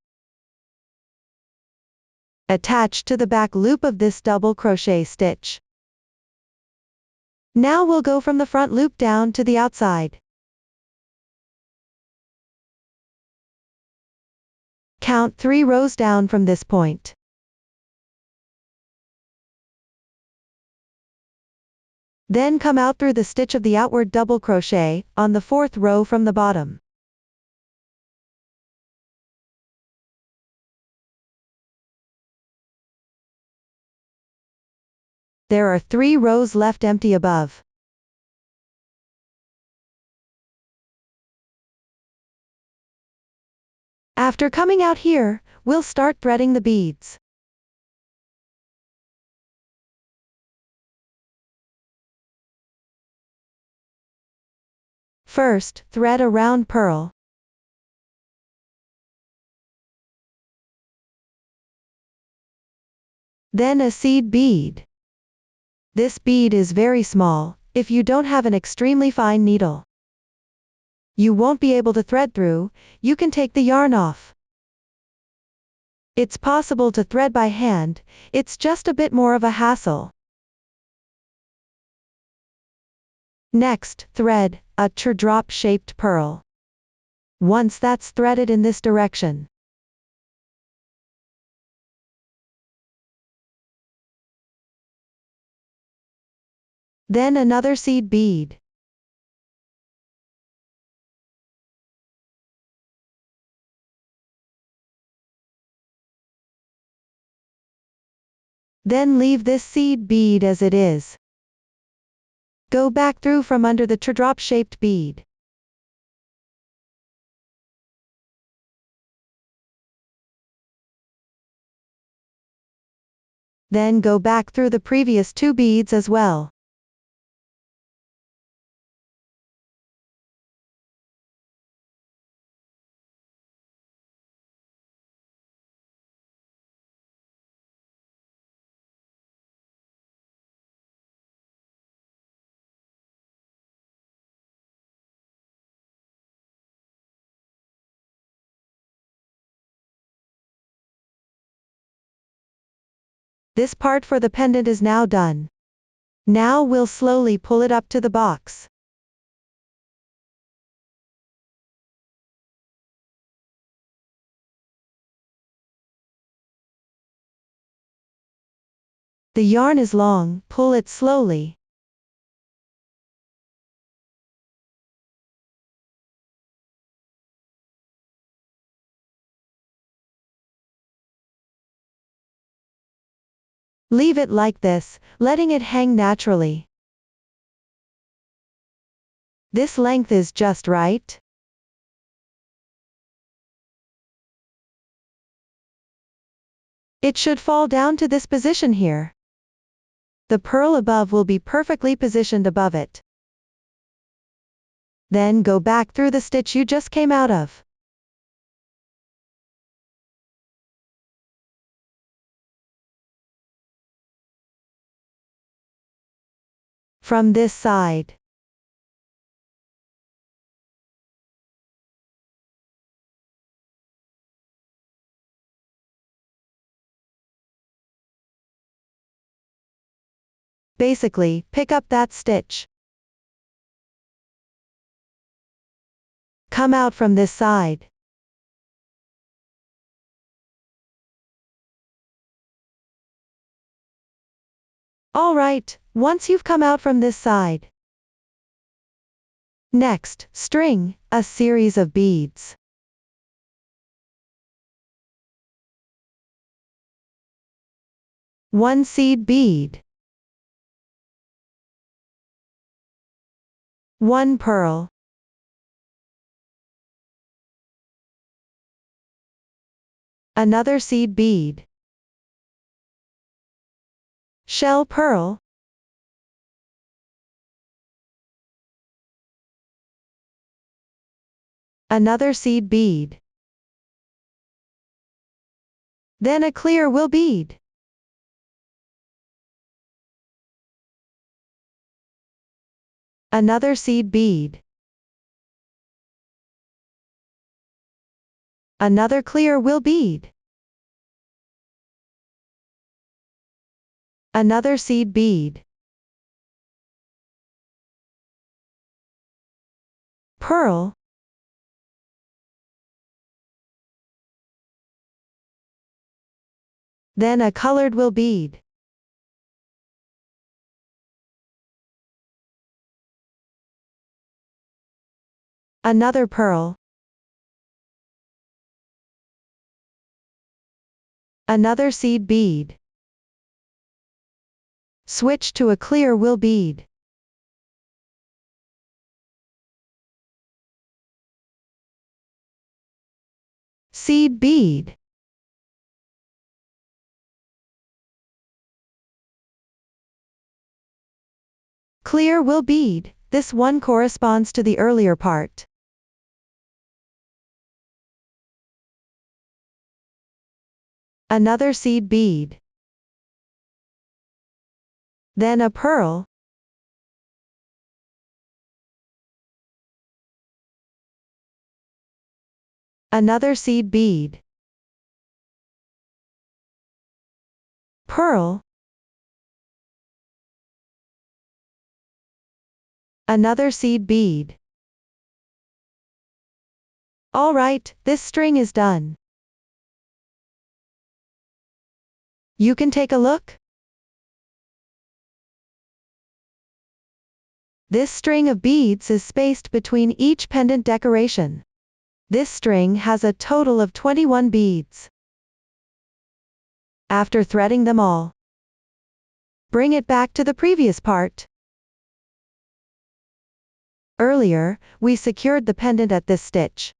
Speaker 1: attached to the back loop of this double crochet stitch. Now we'll go from the front loop down to the outside. Count 3 rows down from this point. Then come out through the stitch of the outward double crochet, on the 4th row from the bottom. There are 3 rows left empty above. After coming out here, we'll start threading the beads. First, thread a round purl. Then a seed bead. This bead is very small, if you don't have an extremely fine needle. You won't be able to thread through, you can take the yarn off. It's possible to thread by hand, it's just a bit more of a hassle. Next, thread a teardrop-shaped purl. Once that's threaded in this direction, then another seed bead. Then leave this seed bead as it is. Go back through from under the teardrop-shaped bead. Then go back through the previous 2 beads as well. This part for the pendant is now done. Now we'll slowly pull it up to the box. The yarn is long, pull it slowly. Leave it like this, letting it hang naturally. This length is just right. It should fall down to this position here. The purl above will be perfectly positioned above it. Then go back through the stitch you just came out of. From this side. Basically, pick up that stitch. Come out from this side. Alright, once you've come out from this side. Next, string a series of beads. One seed bead. One purl. Another seed bead. Shell purl. Another seed bead. Then a clear wool bead. Another seed bead. Another clear will bead. Another seed bead. Pearl. Then a colored will bead. Another pearl. Another seed bead. Switch to a clear will bead. Seed bead. Clear will bead. This one corresponds to the earlier part. Another seed bead. Then a pearl. Another seed bead. Pearl. Another seed bead. Alright, this string is done. You can take a look. This string of beads is spaced between each pendant decoration. This string has a total of 21 beads. After threading them all, bring it back to the previous part. Earlier, we secured the pendant at this stitch.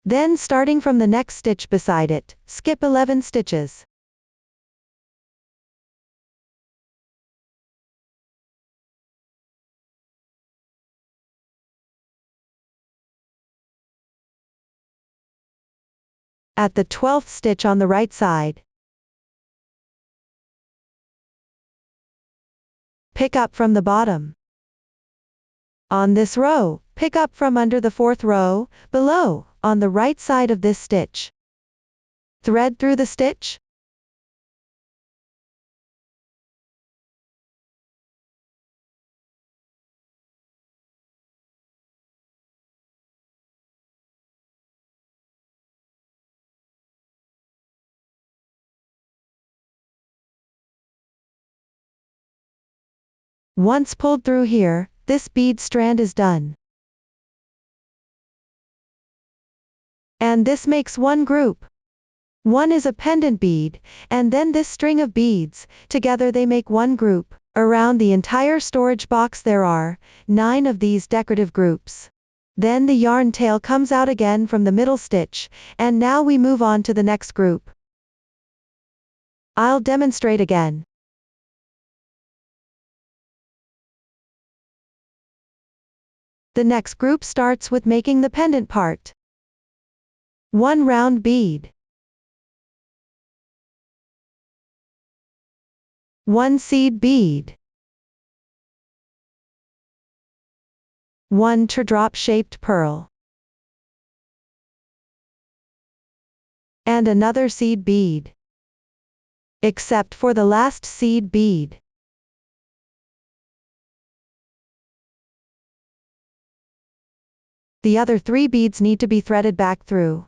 Speaker 1: Then starting from the next stitch beside it, skip 11 stitches. At the 12th stitch on the right side, pick up from the bottom. On this row, pick up from under the 4th row, below, on the right side of this stitch. Thread through the stitch. Once pulled through here, this bead strand is done. And this makes one group. One is a pendant bead, and then this string of beads, together they make one group. Around the entire storage box there are 9 of these decorative groups. Then the yarn tail comes out again from the middle stitch, and now we move on to the next group. I'll demonstrate again. The next group starts with making the pendant part. 1 round bead. 1 seed bead. 1 teardrop shaped pearl. And another seed bead. Except for the last seed bead. The other 3 beads need to be threaded back through.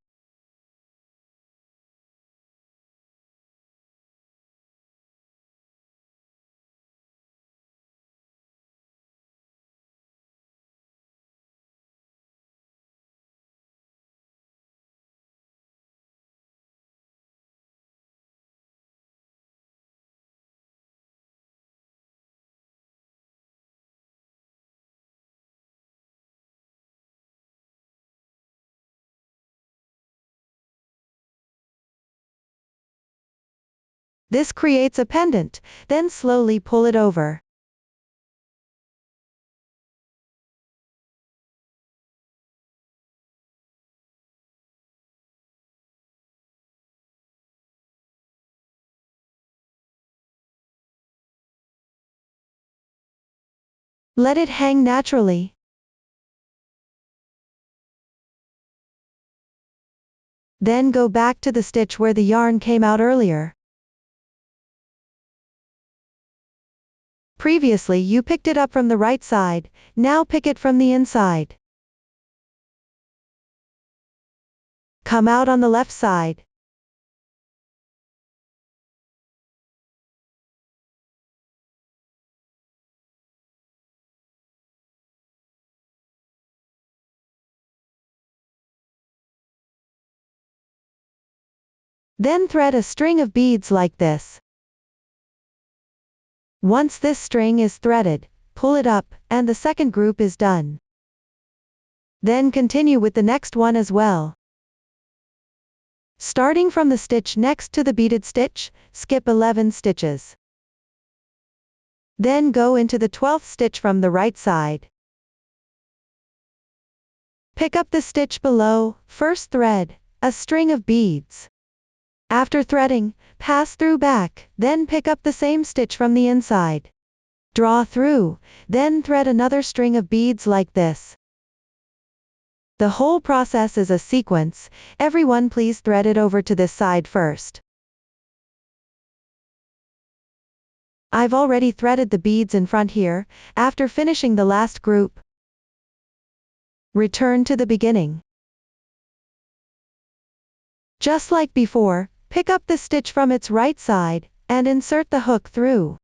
Speaker 1: This creates a pendant, then slowly pull it over. Let it hang naturally. Then go back to the stitch where the yarn came out earlier. Previously you picked it up from the right side, now pick it from the inside. Come out on the left side. Then thread a string of beads like this. Once this string is threaded, pull it up, and the second group is done. Then continue with the next one as well. Starting from the stitch next to the beaded stitch, skip 11 stitches. Then go into the 12th stitch from the right side. Pick up the stitch below, first thread a string of beads. After threading, pass through back, then pick up the same stitch from the inside. Draw through, then thread another string of beads like this. The whole process is a sequence. Everyone please thread it over to this side first. I've already threaded the beads in front here. After finishing the last group, return to the beginning. Just like before, pick up the stitch from its right side, and insert the hook through.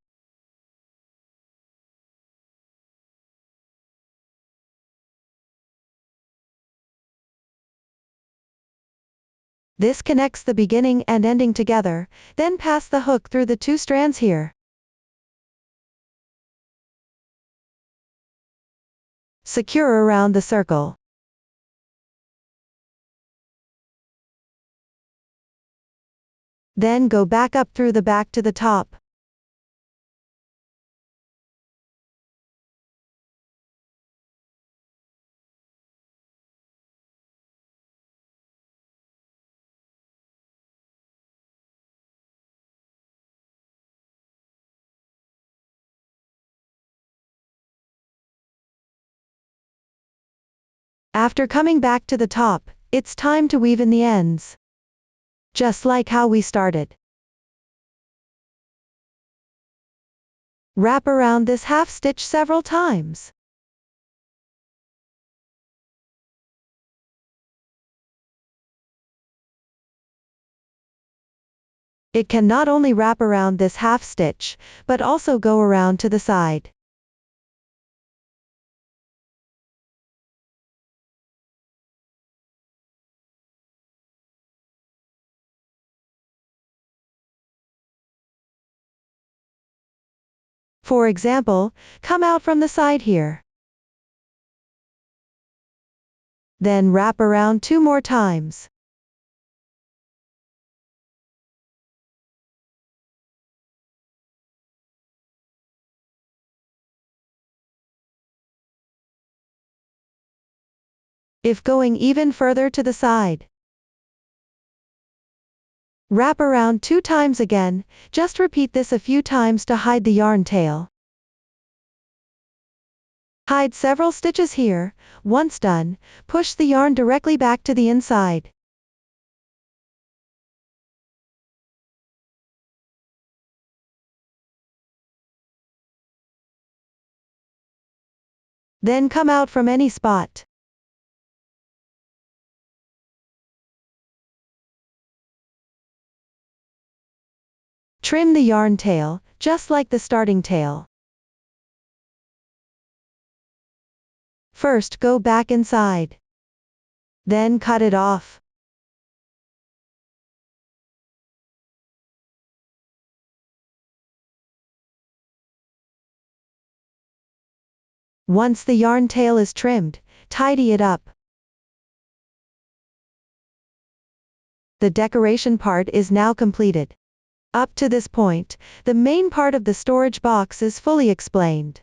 Speaker 1: This connects the beginning and ending together, then pass the hook through the two strands here. Secure around the circle. Then go back up through the back to the top. After coming back to the top, it's time to weave in the ends. Just like how we started. Wrap around this half stitch several times. It can not only wrap around this half stitch, but also go around to the side. For example, come out from the side here. Then wrap around 2 more times. If going even further to the side, wrap around 2 times again. Just repeat this a few times to hide the yarn tail. Hide several stitches here. Once done, push the yarn directly back to the inside. Then come out from any spot. Trim the yarn tail, just like the starting tail. First go back inside. Then cut it off. Once the yarn tail is trimmed, tidy it up. The decoration part is now completed. Up to this point, the main part of the storage box is fully explained.